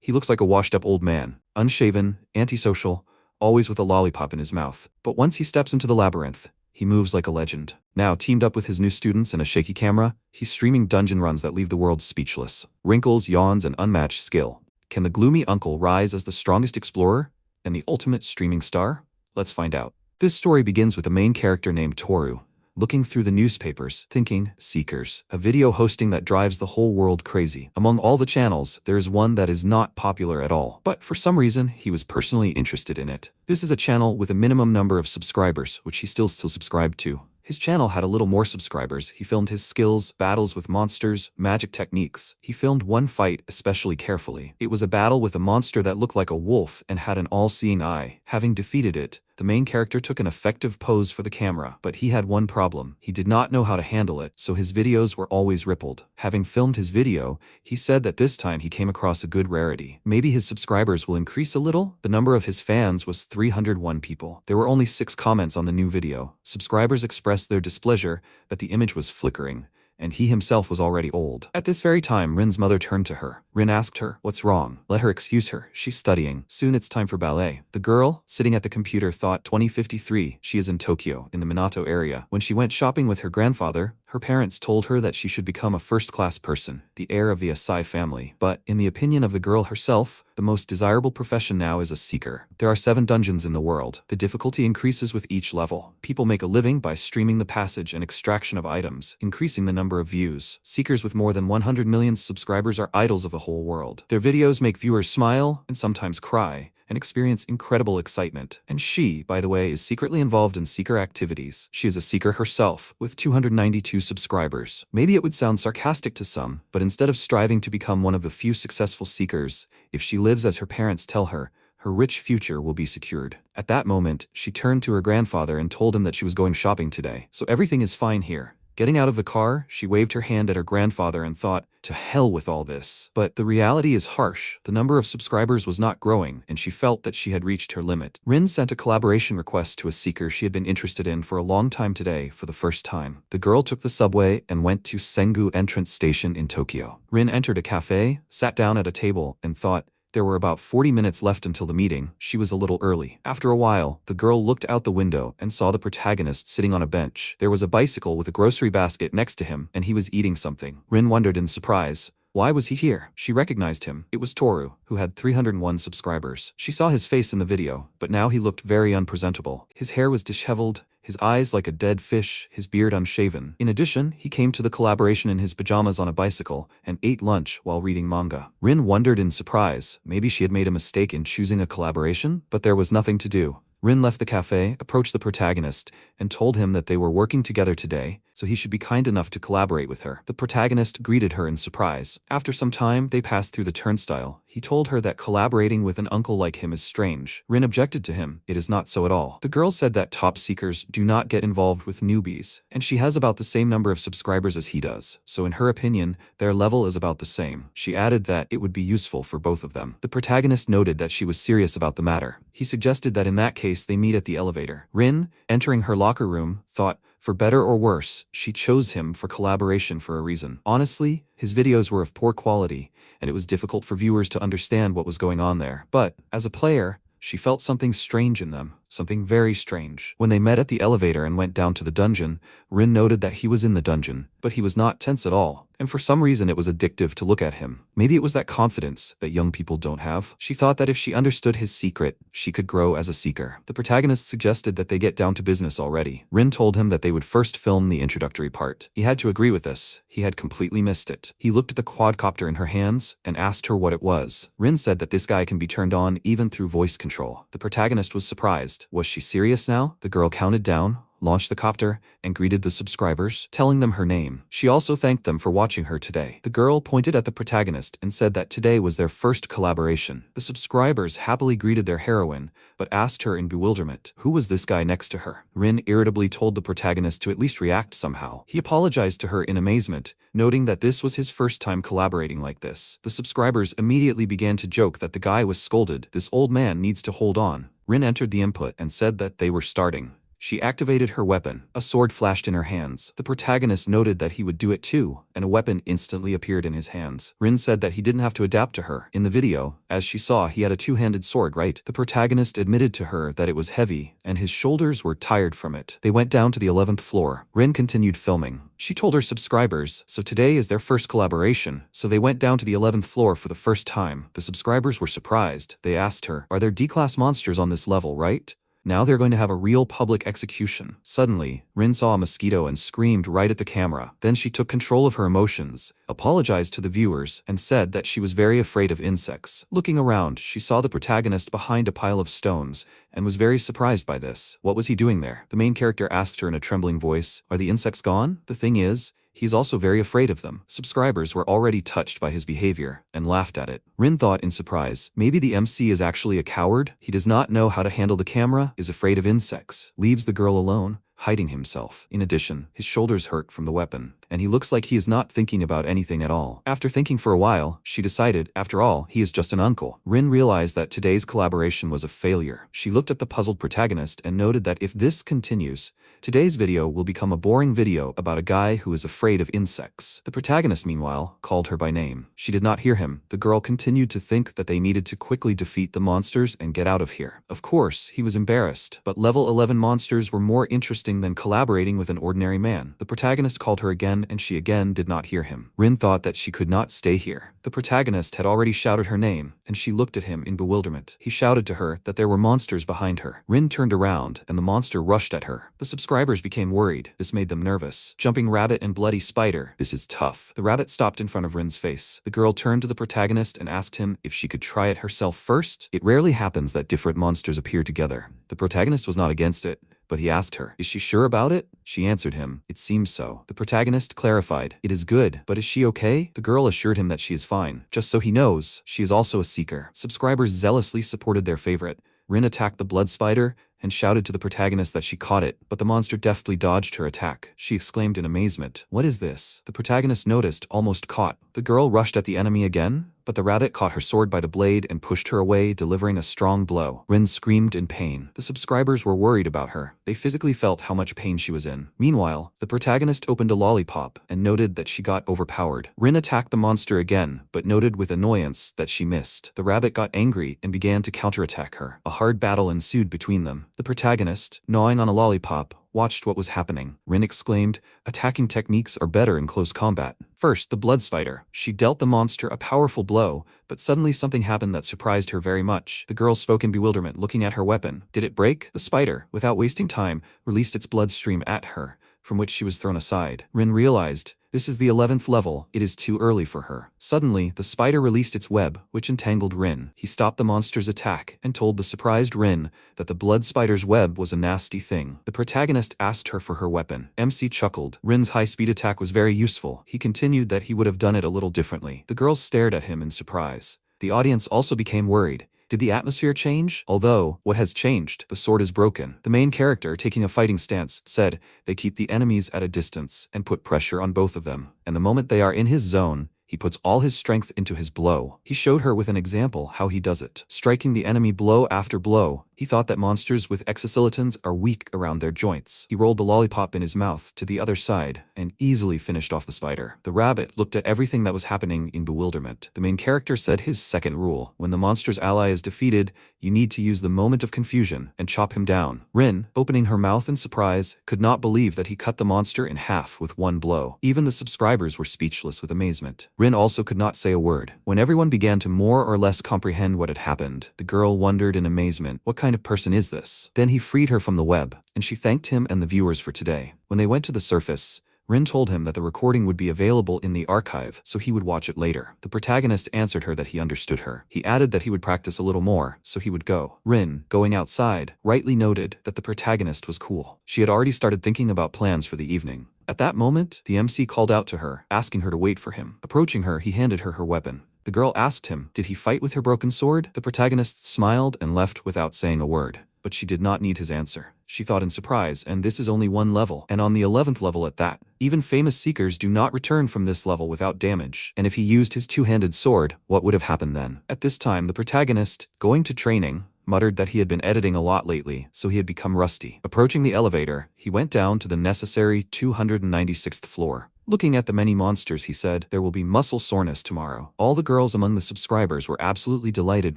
He looks like a washed-up old man, unshaven, antisocial, always with a lollipop in his mouth. But once he steps into the labyrinth, he moves like a legend. Now, teamed up with his new students and a shaky camera, he's streaming dungeon runs that leave the world speechless. Wrinkles, yawns, and unmatched skill. Can the gloomy uncle rise as the strongest explorer and the ultimate streaming star? Let's find out. This story begins with a main character named Tooru, looking through the newspapers, thinking, seekers, a video hosting that drives the whole world crazy. Among all the channels, there is one that is not popular at all, but for some reason, he was personally interested in it. This is a channel with a minimum number of subscribers, which he still subscribed to. His channel had a little more subscribers. He filmed his skills, battles with monsters, magic techniques. He filmed one fight especially carefully. It was a battle with a monster that looked like a wolf and had an all-seeing eye. Having defeated it, the main character took an effective pose for the camera, but he had one problem. He did not know how to handle it, so his videos were always rippled. Having filmed his video, he said that this time he came across a good rarity. Maybe his subscribers will increase a little? The number of his fans was 301 people. There were only 6 comments on the new video. Subscribers expressed their displeasure that the image was flickering, and he himself was already old. At this very time, Rin's mother turned to her. Rin asked her, "What's wrong?" Let her excuse her. She's studying. Soon it's time for ballet. The girl, sitting at the computer, thought 2053. She is in Tokyo, in the Minato area. When she went shopping with her grandfather, her parents told her that she should become a first-class person, the heir of the Asai family. But, in the opinion of the girl herself, the most desirable profession now is a seeker. There are 7 dungeons in the world. The difficulty increases with each level. People make a living by streaming the passage and extraction of items, increasing the number of views. Seekers with more than 100 million subscribers are idols of the whole world. Their videos make viewers smile and sometimes cry, and experience incredible excitement. And she, by the way, is secretly involved in seeker activities. She is a seeker herself, with 292 subscribers. Maybe it would sound sarcastic to some, but instead of striving to become one of the few successful seekers, if she lives as her parents tell her, her rich future will be secured. At that moment, she turned to her grandfather and told him that she was going shopping today. So everything is fine here. Getting out of the car, she waved her hand at her grandfather and thought, to hell with all this. But the reality is harsh. The number of subscribers was not growing, and she felt that she had reached her limit. Rin sent a collaboration request to a seeker she had been interested in for a long time today for the first time. The girl took the subway and went to Sengu Entrance Station in Tokyo. Rin entered a cafe, sat down at a table, and thought, there were about 40 minutes left until the meeting. She was a little early. After a while, the girl looked out the window and saw the protagonist sitting on a bench. There was a bicycle with a grocery basket next to him, and he was eating something. Rin wondered in surprise. Why was he here? She recognized him. It was Tooru, who had 301 subscribers. She saw his face in the video, but now he looked very unpresentable. His hair was disheveled, his eyes like a dead fish, his beard unshaven. In addition, he came to the collaboration in his pajamas on a bicycle and ate lunch while reading manga. Rin wondered in surprise. Maybe she had made a mistake in choosing a collaboration, but there was nothing to do. Rin left the cafe, approached the protagonist, and told him that they were working together today, so he should be kind enough to collaborate with her. The protagonist greeted her in surprise. After some time, they passed through the turnstile. He told her that collaborating with an uncle like him is strange. Rin objected to him. It is not so at all. The girl said that top seekers do not get involved with newbies, and she has about the same number of subscribers as he does, so in her opinion, their level is about the same. She added that it would be useful for both of them. The protagonist noted that she was serious about the matter. He suggested that in that case they meet at the elevator. Rin, entering her locker room, thought, for better or worse, she chose him for collaboration for a reason. Honestly, his videos were of poor quality, and it was difficult for viewers to understand what was going on there. But, as a player, she felt something strange in them. Something very strange. When they met at the elevator and went down to the dungeon, Rin noted that he was in the dungeon, but he was not tense at all, and for some reason it was addictive to look at him. Maybe it was that confidence that young people don't have. She thought that if she understood his secret, she could grow as a seeker. The protagonist suggested that they get down to business already. Rin told him that they would first film the introductory part. He had to agree with this. He had completely missed it. He looked at the quadcopter in her hands and asked her what it was. Rin said that this guy can be turned on even through voice control. The protagonist was surprised. Was she serious now? The girl counted down, launched the copter, and greeted the subscribers, telling them her name. She also thanked them for watching her today. The girl pointed at the protagonist and said that today was their first collaboration. The subscribers happily greeted their heroine, but asked her in bewilderment, who was this guy next to her? Rin irritably told the protagonist to at least react somehow. He apologized to her in amazement, noting that this was his first time collaborating like this. The subscribers immediately began to joke that the guy was scolded. This old man needs to hold on. Rin entered the input and said that they were starting. She activated her weapon. A sword flashed in her hands. The protagonist noted that he would do it too, and a weapon instantly appeared in his hands. Rin said that he didn't have to adapt to her. In the video, as she saw, he had a two-handed sword, right? The protagonist admitted to her that it was heavy, and his shoulders were tired from it. They went down to the 11th floor. Rin continued filming. She told her subscribers, so today is their first collaboration, so they went down to the 11th floor for the first time. The subscribers were surprised. They asked her, "Are there D-class monsters on this level, right? Now they're going to have a real public execution." Suddenly, Rin saw a mosquito and screamed right at the camera. Then she took control of her emotions, apologized to the viewers, and said that she was very afraid of insects. Looking around, she saw the protagonist behind a pile of stones, and was very surprised by this. What was he doing there? The main character asked her in a trembling voice, "Are the insects gone?" The thing is, he's also very afraid of them. Subscribers were already touched by his behavior, and laughed at it. Rin thought in surprise, maybe the MC is actually a coward? He does not know how to handle the camera, is afraid of insects, leaves the girl alone, hiding himself. In addition, his shoulders hurt from the weapon, and he looks like he is not thinking about anything at all. After thinking for a while, she decided, after all, he is just an uncle. Rin realized that today's collaboration was a failure. She looked at the puzzled protagonist and noted that if this continues, today's video will become a boring video about a guy who is afraid of insects. The protagonist, meanwhile, called her by name. She did not hear him. The girl continued to think that they needed to quickly defeat the monsters and get out of here. Of course, he was embarrassed, but level 11 monsters were more interesting than collaborating with an ordinary man. The protagonist called her again, and she again did not hear him. Rin thought that she could not stay here. The protagonist had already shouted her name, and she looked at him in bewilderment. He shouted to her that there were monsters behind her. Rin turned around, and the monster rushed at her. The subscribers became worried. This made them nervous. Jumping rabbit and bloody spider. This is tough. The rabbit stopped in front of Rin's face. The girl turned to the protagonist and asked him if she could try it herself first. It rarely happens that different monsters appear together. The protagonist was not against it, but he asked her, "Is she sure about it?" She answered him, "It seems so." The protagonist clarified, "It is good, but is she okay?" The girl assured him that she is fine. Just so he knows, she is also a seeker. Subscribers zealously supported their favorite. Rin attacked the blood spider and shouted to the protagonist that she caught it, but the monster deftly dodged her attack. She exclaimed in amazement, "What is this?" The protagonist noticed, almost caught. The girl rushed at the enemy again, but the rabbit caught her sword by the blade and pushed her away, delivering a strong blow. Rin screamed in pain. The subscribers were worried about her. They physically felt how much pain she was in. Meanwhile, the protagonist opened a lollipop and noted that she got overpowered. Rin attacked the monster again, but noted with annoyance that she missed. The rabbit got angry and began to counterattack her. A hard battle ensued between them. The protagonist, gnawing on a lollipop, watched what was happening. Rin exclaimed, "Attacking techniques are better in close combat." First, the blood spider. She dealt the monster a powerful blow, but suddenly something happened that surprised her very much. The girl spoke in bewilderment, looking at her weapon. Did it break? The spider, without wasting time, released its bloodstream at her, from which she was thrown aside. Rin realized, this is the 11th level, it is too early for her. Suddenly, the spider released its web, which entangled Rin. He stopped the monster's attack, and told the surprised Rin that the blood spider's web was a nasty thing. The protagonist asked her for her weapon. MC chuckled. Rin's high-speed attack was very useful. He continued that he would have done it a little differently. The girls stared at him in surprise. The audience also became worried. Did the atmosphere change? Although, what has changed? The sword is broken. The main character, taking a fighting stance, said, "They keep the enemies at a distance and put pressure on both of them. And the moment they are in his zone, he puts all his strength into his blow." He showed her with an example how he does it, striking the enemy blow after blow. He thought that monsters with exoskeletons are weak around their joints. He rolled the lollipop in his mouth to the other side and easily finished off the spider. The rabbit looked at everything that was happening in bewilderment. The main character said his second rule: when the monster's ally is defeated, you need to use the moment of confusion and chop him down. Rin, opening her mouth in surprise, could not believe that he cut the monster in half with one blow. Even the subscribers were speechless with amazement. Rin also could not say a word. When everyone began to more or less comprehend what had happened, the girl wondered in amazement, what kind of person is this? Then he freed her from the web, and she thanked him and the viewers for today. When they went to the surface, Rin told him that the recording would be available in the archive, so he would watch it later. The protagonist answered her that he understood her. He added that he would practice a little more, so he would go. Rin, going outside, rightly noted that the protagonist was cool. She had already started thinking about plans for the evening. At that moment, the MC called out to her, asking her to wait for him. Approaching her, he handed her her weapon. The girl asked him, did he fight with her broken sword? The protagonist smiled and left without saying a word. But she did not need his answer. She thought in surprise, and this is only one level, and on the 11th level at that. Even famous seekers do not return from this level without damage. And if he used his two-handed sword, what would have happened then? At this time, the protagonist, going to training, muttered that he had been editing a lot lately, so he had become rusty. Approaching the elevator, he went down to the necessary 296th floor. Looking at the many monsters, he said, "There will be muscle soreness tomorrow." All the girls among the subscribers were absolutely delighted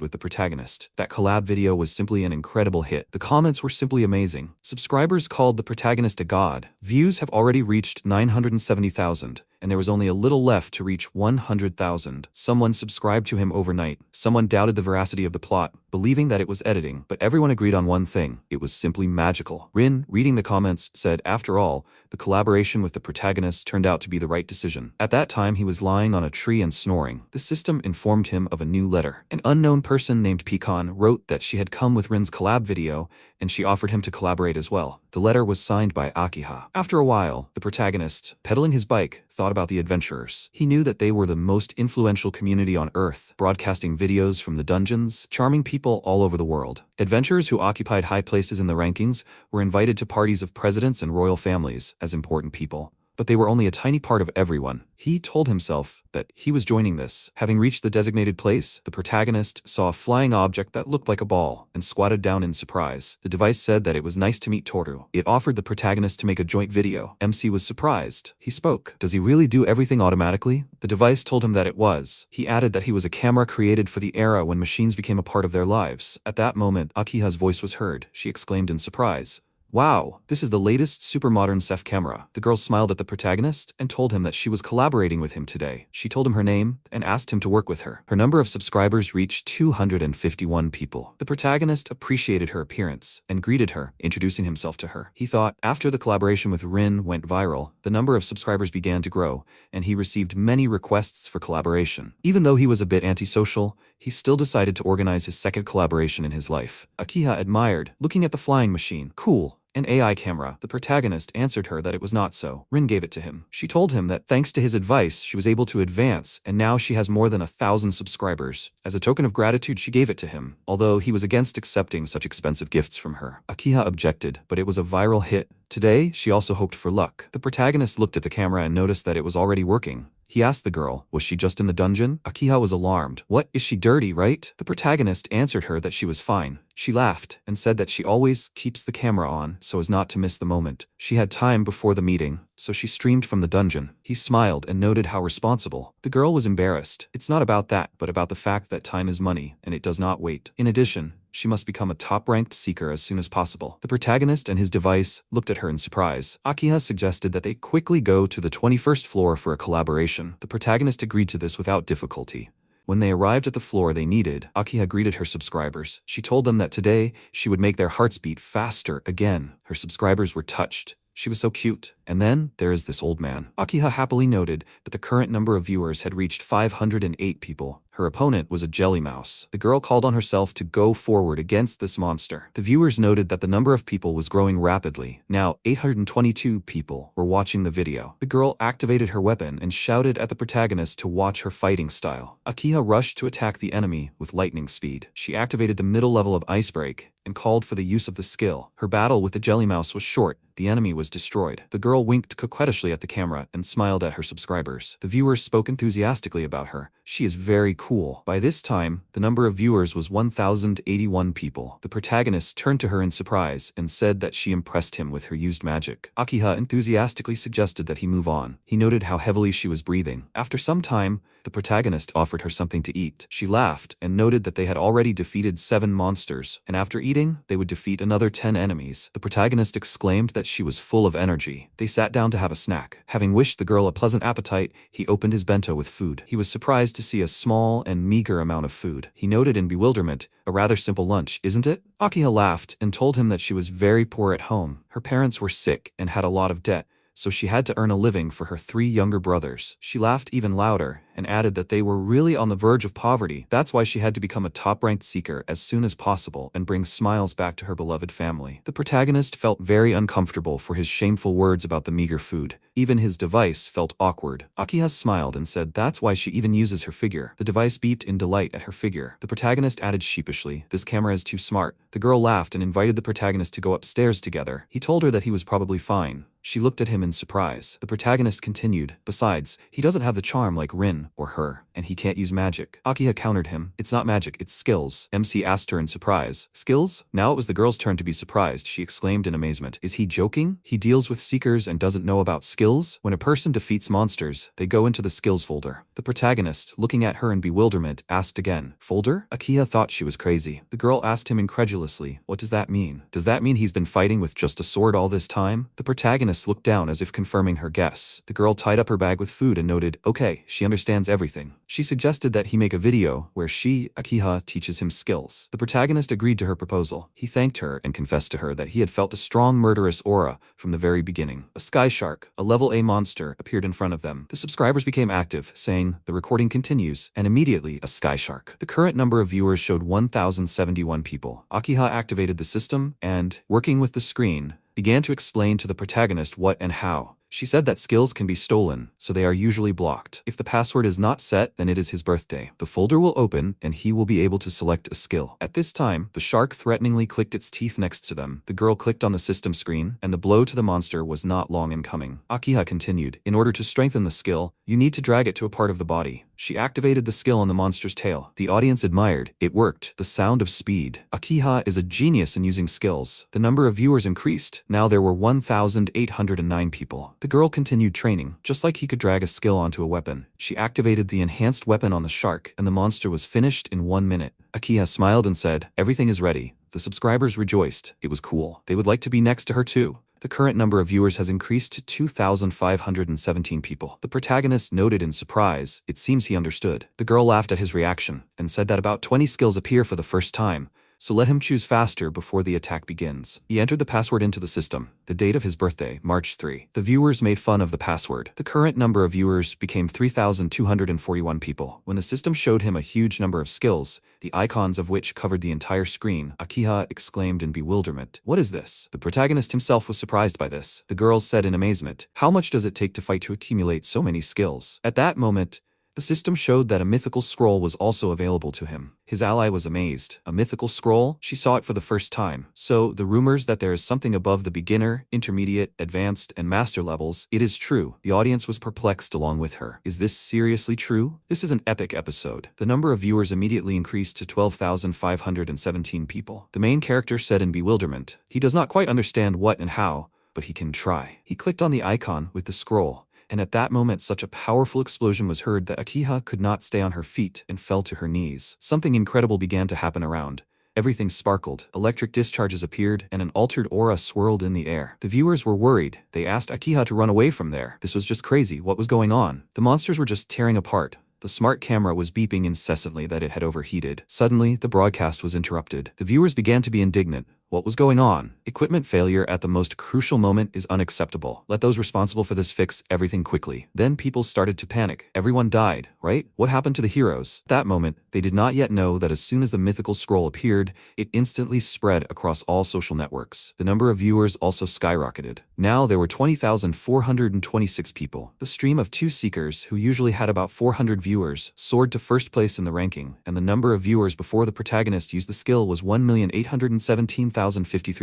with the protagonist. That collab video was simply an incredible hit. The comments were simply amazing. Subscribers called the protagonist a god. Views have already reached 970,000. And there was only a little left to reach 100,000. Someone subscribed to him overnight. Someone doubted the veracity of the plot, believing that it was editing, but everyone agreed on one thing: it was simply magical. Rin, reading the comments, said, "After all, the collaboration with the protagonist turned out to be the right decision." At that time, he was lying on a tree and snoring. The system informed him of a new letter. An unknown person named Pecan wrote that she had come with Rin's collab video, and she offered him to collaborate as well. The letter was signed by Akiha. After a while, the protagonist, pedaling his bike, thought about the adventurers. He knew that they were the most influential community on Earth, broadcasting videos from the dungeons, charming people all over the world. Adventurers who occupied high places in the rankings were invited to parties of presidents and royal families as important people. But they were only a tiny part of everyone. He told himself that he was joining this. Having reached the designated place, the protagonist saw a flying object that looked like a ball and squatted down in surprise. The device said that it was nice to meet Tooru. It offered the protagonist to make a joint video. MC was surprised. He spoke. "Does he really do everything automatically?" The device told him that it was. He added that he was a camera created for the era when machines became a part of their lives. At that moment, Akiha's voice was heard. She exclaimed in surprise, "Wow, this is the latest super modern self camera." The girl smiled at the protagonist and told him that she was collaborating with him today. She told him her name and asked him to work with her. Her number of subscribers reached 251 people. The protagonist appreciated her appearance and greeted her, introducing himself to her. He thought after the collaboration with Rin went viral, the number of subscribers began to grow, and he received many requests for collaboration. Even though he was a bit antisocial, he still decided to organize his second collaboration in his life. Akiha admired, looking at the flying machine. "Cool. An AI camera." The protagonist answered her that it was not so. Rin gave it to him. She told him that thanks to his advice, she was able to advance, and now she has more than 1,000 subscribers. As a token of gratitude, she gave it to him, although he was against accepting such expensive gifts from her. Akiha objected, but it was a viral hit. Today, she also hoped for luck. The protagonist looked at the camera and noticed that it was already working. He asked the girl, was she just in the dungeon? Akiha was alarmed. "What, is she dirty, right?" The protagonist answered her that she was fine. She laughed and said that she always keeps the camera on so as not to miss the moment. She had time before the meeting, so she streamed from the dungeon. He smiled and noted how responsible. The girl was embarrassed. It's not about that, but about the fact that time is money, and it does not wait. In addition, she must become a top-ranked seeker as soon as possible. The protagonist and his device looked at her in surprise. Akiha suggested that they quickly go to the 21st floor for a collaboration. The protagonist agreed to this without difficulty. When they arrived at the floor they needed, Akiha greeted her subscribers. She told them that today she would make their hearts beat faster again. Her subscribers were touched. She was so cute. And then there is this old man. Akiha happily noted that the current number of viewers had reached 508 people. Her opponent was a jelly mouse. The girl called on herself to go forward against this monster. The viewers noted that the number of people was growing rapidly. Now, 822 people were watching the video. The girl activated her weapon and shouted at the protagonist to watch her fighting style. Akiha rushed to attack the enemy with lightning speed. She activated the middle level of Ice Break and called for the use of the skill. Her battle with the jelly mouse was short. The enemy was destroyed. The girl winked coquettishly at the camera and smiled at her subscribers. The viewers spoke enthusiastically about her. She is very cool. By this time, the number of viewers was 1,081 people. The protagonist turned to her in surprise and said that she impressed him with her used magic. Akiha enthusiastically suggested that he move on. He noted how heavily she was breathing. After some time, the protagonist offered her something to eat. She laughed and noted that they had already defeated 7 monsters, and after eating, they would defeat another 10 enemies. The protagonist exclaimed that she was full of energy. They sat down to have a snack. Having wished the girl a pleasant appetite, he opened his bento with food. He was surprised to see a small and meager amount of food. He noted in bewilderment, "A rather simple lunch, isn't it?" Akiha laughed and told him that she was very poor at home. Her parents were sick and had a lot of debt, so she had to earn a living for her 3 younger brothers. She laughed even louder and added that they were really on the verge of poverty. That's why she had to become a top-ranked seeker as soon as possible and bring smiles back to her beloved family. The protagonist felt very uncomfortable for his shameful words about the meager food. Even his device felt awkward. Akiha smiled and said that's why she even uses her figure. The device beeped in delight at her figure. The protagonist added sheepishly, "This camera is too smart." The girl laughed and invited the protagonist to go upstairs together. He told her that he was probably fine. She looked at him in surprise. The protagonist continued, besides, he doesn't have the charm like Rin or her, and he can't use magic. Akiha countered him, it's not magic, it's skills. MC asked her in surprise, skills? Now it was the girl's turn to be surprised. She exclaimed in amazement, is he joking? He deals with seekers and doesn't know about skills? When a person defeats monsters, they go into the skills folder. The protagonist, looking at her in bewilderment, asked again, folder? Akiha thought she was crazy. The girl asked him incredulously, what does that mean? Does that mean he's been fighting with just a sword all this time? The protagonist looked down as if confirming her guess. The girl tied up her bag with food and noted, okay, she understands everything. She suggested that he make a video where she, Akiha, teaches him skills. The protagonist agreed to her proposal. He thanked her and confessed to her that he had felt a strong murderous aura from the very beginning. A sky shark, a level A monster, appeared in front of them. The subscribers became active, saying, the recording continues, and immediately a sky shark. The current number of viewers showed 1,071 people. Akiha activated the system and, working with the screen, began to explain to the protagonist what and how. She said that skills can be stolen, so they are usually blocked. If the password is not set, then it is his birthday. The folder will open, and he will be able to select a skill. At this time, the shark threateningly clicked its teeth next to them. The girl clicked on the system screen, and the blow to the monster was not long in coming. Akiha continued, in order to strengthen the skill, you need to drag it to a part of the body. She activated the skill on the monster's tail. The audience admired. It worked. The sound of speed. Akiha is a genius in using skills. The number of viewers increased. Now there were 1,809 people. The girl continued training. Just like he could drag a skill onto a weapon, she activated the enhanced weapon on the shark, and the monster was finished in 1 minute. Akiha smiled and said, everything is ready. The subscribers rejoiced. It was cool. They would like to be next to her too. The current number of viewers has increased to 2,517 people. The protagonist noted in surprise, it seems he understood. The girl laughed at his reaction and said that about 20 skills appear for the first time, so let him choose faster before the attack begins. He entered the password into the system. The date of his birthday, March 3. The viewers made fun of the password. The current number of viewers became 3,241 people. When the system showed him a huge number of skills, the icons of which covered the entire screen, Akiha exclaimed in bewilderment, what is this? The protagonist himself was surprised by this. The girl said in amazement, how much does it take to fight to accumulate so many skills? At that moment, the system showed that a mythical scroll was also available to him. His ally was amazed. A mythical scroll? She saw it for the first time. So, the rumors that there is something above the beginner, intermediate, advanced, and master levels, it is true. The audience was perplexed along with her. Is this seriously true? This is an epic episode. The number of viewers immediately increased to 12,517 people. The main character said in bewilderment, he does not quite understand what and how, but he can try. He clicked on the icon with the scroll. And at that moment such a powerful explosion was heard that Akiha could not stay on her feet and fell to her knees. Something incredible began to happen around. Everything sparkled, electric discharges appeared, and an altered aura swirled in the air. The viewers were worried. They asked Akiha to run away from there. This was just crazy. What was going on? The monsters were just tearing apart. The smart camera was beeping incessantly that it had overheated. Suddenly, the broadcast was interrupted. The viewers began to be indignant. What was going on? Equipment failure at the most crucial moment is unacceptable. Let those responsible for this fix everything quickly. Then people started to panic. Everyone died, right? What happened to the heroes? At that moment, they did not yet know that as soon as the mythical scroll appeared, it instantly spread across all social networks. The number of viewers also skyrocketed. Now there were 20,426 people. The stream of 2 seekers, who usually had about 400 viewers, soared to first place in the ranking, and the number of viewers before the protagonist used the skill was 1,817,053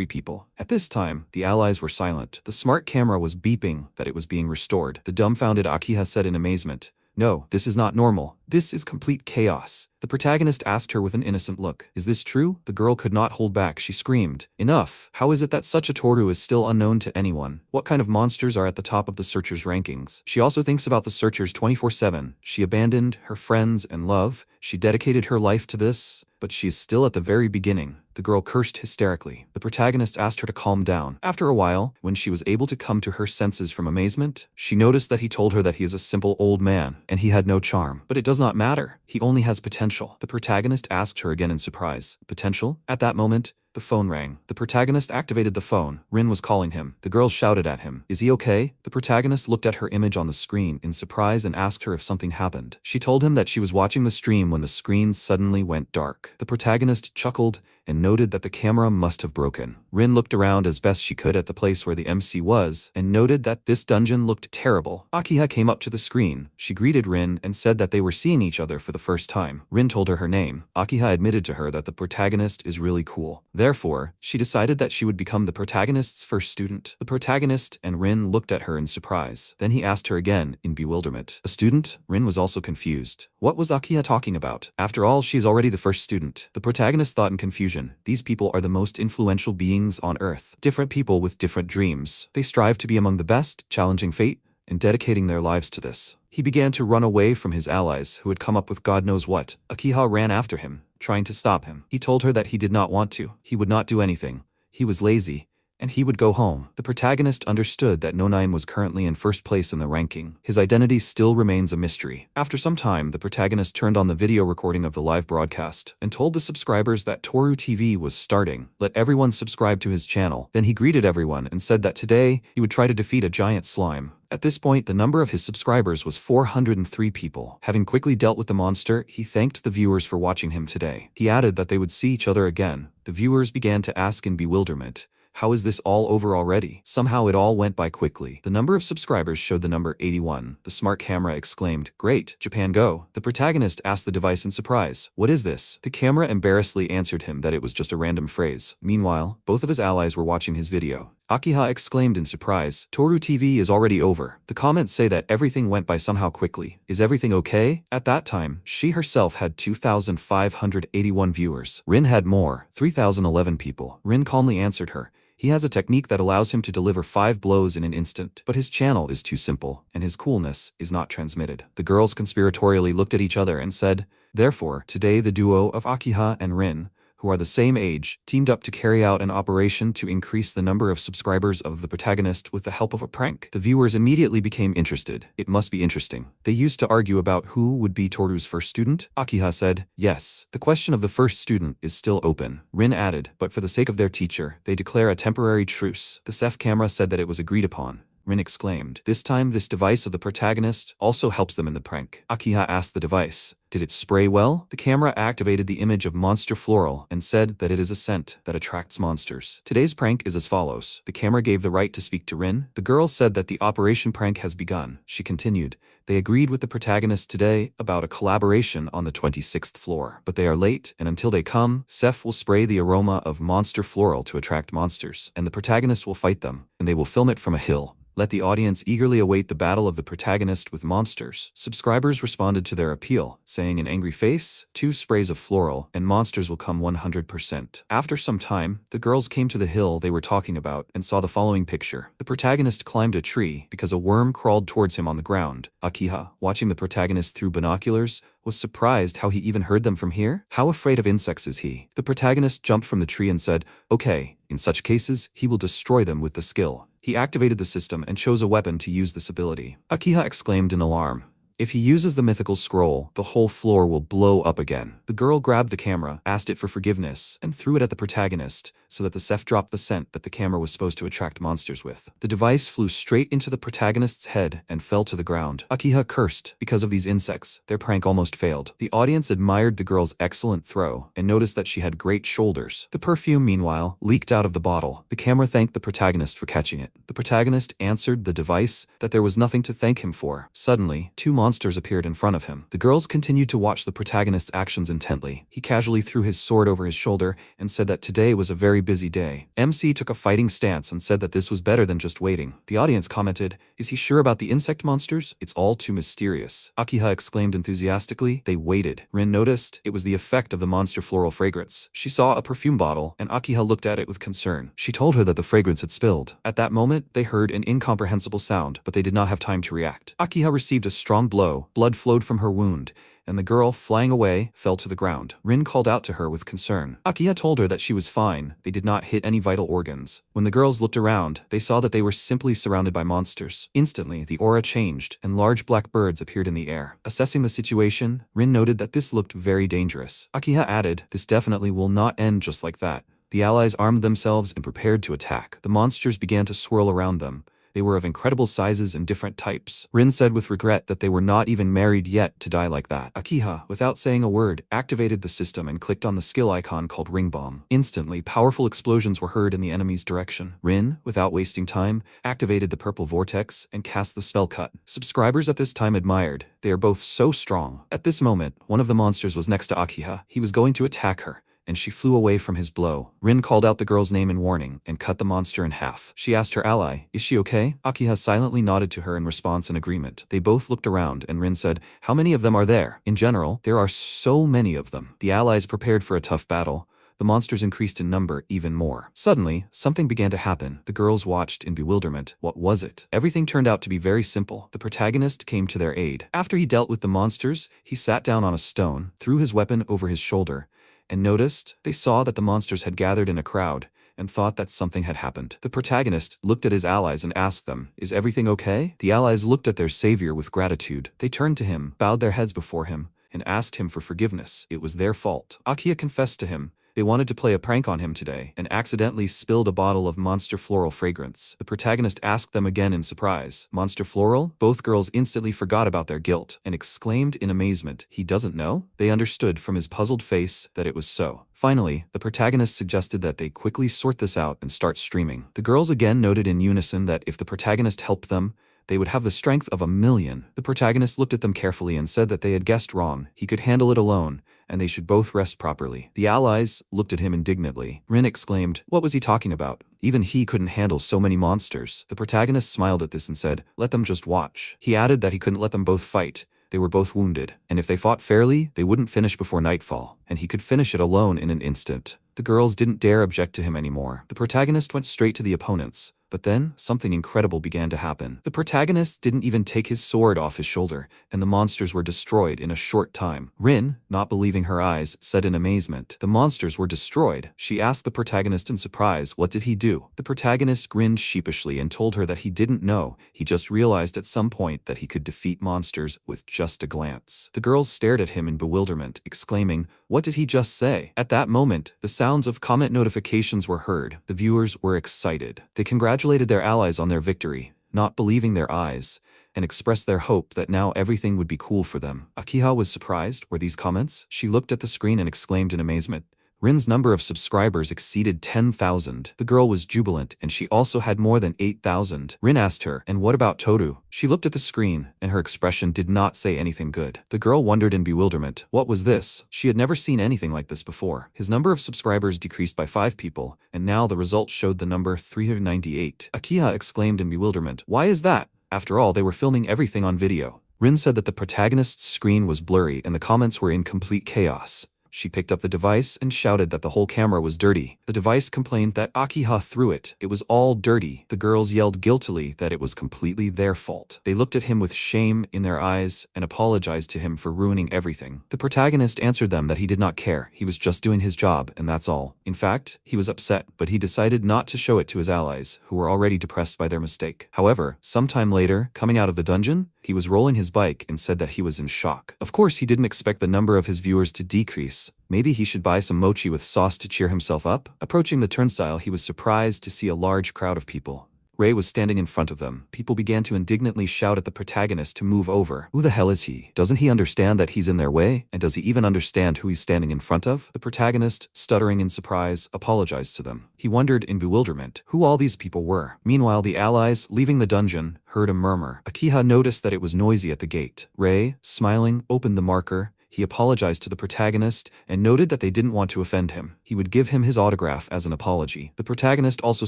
people. At this time, the allies were silent. The smart camera was beeping that it was being restored. The dumbfounded Akiha said in amazement, no, this is not normal. This is complete chaos. The protagonist asked her with an innocent look, is this true? The girl could not hold back. She screamed, enough. How is it that such a Tooru is still unknown to anyone? What kind of monsters are at the top of the searchers' rankings? She also thinks about the searchers 24/7. She abandoned her friends and love. She dedicated her life to this, but she is still at the very beginning. The girl cursed hysterically. The protagonist asked her to calm down. After a while, when she was able to come to her senses from amazement, she noticed that he told her that he is a simple old man, and he had no charm. But it does not matter. He only has potential. The protagonist asked her again in surprise. Potential? At that moment, the phone rang. The protagonist activated the phone. Rin was calling him. The girl shouted at him, is he okay? The protagonist looked at her image on the screen in surprise and asked her if something happened. She told him that she was watching the stream when the screen suddenly went dark. The protagonist chuckled and noted that the camera must have broken. Rin looked around as best she could at the place where the MC was and noted that this dungeon looked terrible. Akiha came up to the screen. She greeted Rin and said that they were seeing each other for the first time. Rin told her her name. Akiha admitted to her that the protagonist is really cool. Therefore, she decided that she would become the protagonist's first student. The protagonist and Rin looked at her in surprise. Then he asked her again in bewilderment. A student? Rin was also confused. What was Akiha talking about? After all, she's already the first student. The protagonist thought in confusion. These people are the most influential beings on Earth. Different people with different dreams. They strive to be among the best, challenging fate, and dedicating their lives to this. He began to run away from his allies who had come up with God knows what. Akiha ran after him, trying to stop him. He told her that he did not want to. He would not do anything. He was lazy, and he would go home. The protagonist understood that No9 was currently in first place in the ranking. His identity still remains a mystery. After some time, the protagonist turned on the video recording of the live broadcast and told the subscribers that Tooru TV was starting. Let everyone subscribe to his channel. Then he greeted everyone and said that today he would try to defeat a giant slime. At this point, the number of his subscribers was 403 people. Having quickly dealt with the monster, he thanked the viewers for watching him today. He added that they would see each other again. The viewers began to ask in bewilderment, how is this all over already? Somehow it all went by quickly. The number of subscribers showed the number 81. The smart camera exclaimed, "Great, Japan go." The protagonist asked the device in surprise, "What is this?" The camera embarrassedly answered him that it was just a random phrase. Meanwhile, both of his allies were watching his video. Akiha exclaimed in surprise, "Tooru TV is already over." The comments say that everything went by somehow quickly. Is everything okay? At that time, she herself had 2,581 viewers. Rin had more, 3,011 people. Rin calmly answered her. He has a technique that allows him to deliver 5 blows in an instant, but his channel is too simple, and his coolness is not transmitted. The girls conspiratorially looked at each other and said, therefore, today the duo of Akiha and Rin, who are the same age, teamed up to carry out an operation to increase the number of subscribers of the protagonist with the help of a prank. The viewers immediately became interested. It must be interesting. They used to argue about who would be Tooru's first student. Akiha said, yes, the question of the first student is still open. Rin added, but for the sake of their teacher, they declare a temporary truce. The SEF camera said that it was agreed upon. Rin exclaimed. This time, this device of the protagonist also helps them in the prank. Akiha asked the device, did it spray well? The camera activated the image of Monster Floral and said that it is a scent that attracts monsters. Today's prank is as follows. The camera gave the right to speak to Rin. The girl said that the operation prank has begun. She continued. They agreed with the protagonist today about a collaboration on the 26th floor. But they are late, and until they come, Seth will spray the aroma of Monster Floral to attract monsters, and the protagonist will fight them, and they will film it from a hill. Let the audience eagerly await the battle of the protagonist with monsters. Subscribers responded to their appeal, saying in angry face, 2 sprays of floral, and monsters will come 100%. After some time, the girls came to the hill they were talking about and saw the following picture. The protagonist climbed a tree because a worm crawled towards him on the ground. Akiha, watching the protagonist through binoculars, was surprised how he even heard them from here. How afraid of insects is he? The protagonist jumped from the tree and said, okay, in such cases, he will destroy them with the skill. He activated the system and chose a weapon to use this ability. Akiha exclaimed in alarm. If he uses the mythical scroll, the whole floor will blow up again. The girl grabbed the camera, asked it for forgiveness, and threw it at the protagonist, so that the Seth dropped the scent that the camera was supposed to attract monsters with. The device flew straight into the protagonist's head and fell to the ground. Akiha cursed. Because of these insects, their prank almost failed. The audience admired the girl's excellent throw, and noticed that she had great shoulders. The perfume, meanwhile, leaked out of the bottle. The camera thanked the protagonist for catching it. The protagonist answered the device that there was nothing to thank him for. Suddenly, 2 monsters appeared in front of him. The girls continued to watch the protagonist's actions intently. He casually threw his sword over his shoulder and said that today was a very busy day. MC took a fighting stance and said that this was better than just waiting. The audience commented, is he sure about the insect monsters? It's all too mysterious. Akiha exclaimed enthusiastically. They waited. Rin noticed it was the effect of the monster floral fragrance. She saw a perfume bottle and Akiha looked at it with concern. She told her that the fragrance had spilled. At that moment, they heard an incomprehensible sound, but they did not have time to react. Akiha received a strong blow. Blood flowed from her wound, and the girl, flying away, fell to the ground. Rin called out to her with concern. Akiha told her that she was fine. They did not hit any vital organs. When the girls looked around, they saw that they were simply surrounded by monsters. Instantly, the aura changed, and large black birds appeared in the air. Assessing the situation, Rin noted that this looked very dangerous. Akiha added, this definitely will not end just like that. The allies armed themselves and prepared to attack. The monsters began to swirl around them. They were of incredible sizes and different types. Rin said with regret that they were not even married yet to die like that. Akiha, without saying a word, activated the system and clicked on the skill icon called Ring Bomb. Instantly, powerful explosions were heard in the enemy's direction. Rin, without wasting time, activated the purple vortex and cast the spell cut. Subscribers at this time admired. They are both so strong. At this moment, one of the monsters was next to Akiha. He was going to attack her, and she flew away from his blow. Rin called out the girl's name in warning and cut the monster in half. She asked her ally, "Is she okay?" Akiha silently nodded to her in response and agreement. They both looked around, and Rin said, "How many of them are there?" In general, there are so many of them. The allies prepared for a tough battle. The monsters increased in number even more. Suddenly, something began to happen. The girls watched in bewilderment. What was it? Everything turned out to be very simple. The protagonist came to their aid. After he dealt with the monsters, he sat down on a stone, threw his weapon over his shoulder, and noticed they saw that the monsters had gathered in a crowd and thought that something had happened. The protagonist looked at his allies and asked them, "Is everything okay?" The allies looked at their savior with gratitude. They turned to him, bowed their heads before him, and asked him for forgiveness. It was their fault. Akiha confessed to him. They wanted to play a prank on him today and accidentally spilled a bottle of Monster Floral fragrance. The protagonist asked them again in surprise, "Monster Floral?" Both girls instantly forgot about their guilt and exclaimed in amazement, "He doesn't know?" They understood from his puzzled face that it was so. Finally, the protagonist suggested that they quickly sort this out and start streaming. The girls again noted in unison that if the protagonist helped them, they would have the strength of 1,000,000. The protagonist looked at them carefully and said that they had guessed wrong. He could handle it alone, and they should both rest properly. The allies looked at him indignantly. Rin exclaimed, "What was he talking about? Even he couldn't handle so many monsters." The protagonist smiled at this and said, "Let them just watch." He added that he couldn't let them both fight. They were both wounded, and if they fought fairly, they wouldn't finish before nightfall, and he could finish it alone in an instant. The girls didn't dare object to him anymore. The protagonist went straight to the opponents. But then, something incredible began to happen. The protagonist didn't even take his sword off his shoulder, and the monsters were destroyed in a short time. Rin, not believing her eyes, said in amazement, "The monsters were destroyed." She asked the protagonist in surprise, "What did he do?" The protagonist grinned sheepishly and told her that he didn't know. He just realized at some point that he could defeat monsters with just a glance. The girls stared at him in bewilderment, exclaiming, "What did he just say?" At that moment, the sounds of comment notifications were heard. The viewers were excited. They congratulated their allies on their victory, not believing their eyes, and expressed their hope that now everything would be cool for them. Akiha was surprised. Were these comments? She looked at the screen and exclaimed in amazement. Rin's number of subscribers exceeded 10,000. The girl was jubilant, and she also had more than 8,000. Rin asked her, "And what about Tooru?" She looked at the screen, and her expression did not say anything good. The girl wondered in bewilderment. What was this? She had never seen anything like this before. His number of subscribers decreased by 5 people, and now the results showed the number 398. Akiha exclaimed in bewilderment, "Why is that? After all, they were filming everything on video." Rin said that the protagonist's screen was blurry and the comments were in complete chaos. She picked up the device and shouted that the whole camera was dirty. The device complained that Akiha threw it. It was all dirty. The girls yelled guiltily that it was completely their fault. They looked at him with shame in their eyes and apologized to him for ruining everything. The protagonist answered them that he did not care. He was just doing his job, and that's all. In fact, he was upset, but he decided not to show it to his allies, who were already depressed by their mistake. However, sometime later, coming out of the dungeon, he was rolling his bike and said that he was in shock. Of course, he didn't expect the number of his viewers to decrease. Maybe he should buy some mochi with sauce to cheer himself up? Approaching the turnstile, he was surprised to see a large crowd of people. Ray was standing in front of them. People began to indignantly shout at the protagonist to move over. Who the hell is he? Doesn't he understand that he's in their way? And does he even understand who he's standing in front of? The protagonist, stuttering in surprise, apologized to them. He wondered in bewilderment who all these people were. Meanwhile, the allies, leaving the dungeon, heard a murmur. Akiha noticed that it was noisy at the gate. Ray, smiling, opened the marker. He apologized to the protagonist and noted that they didn't want to offend him. He would give him his autograph as an apology. The protagonist, also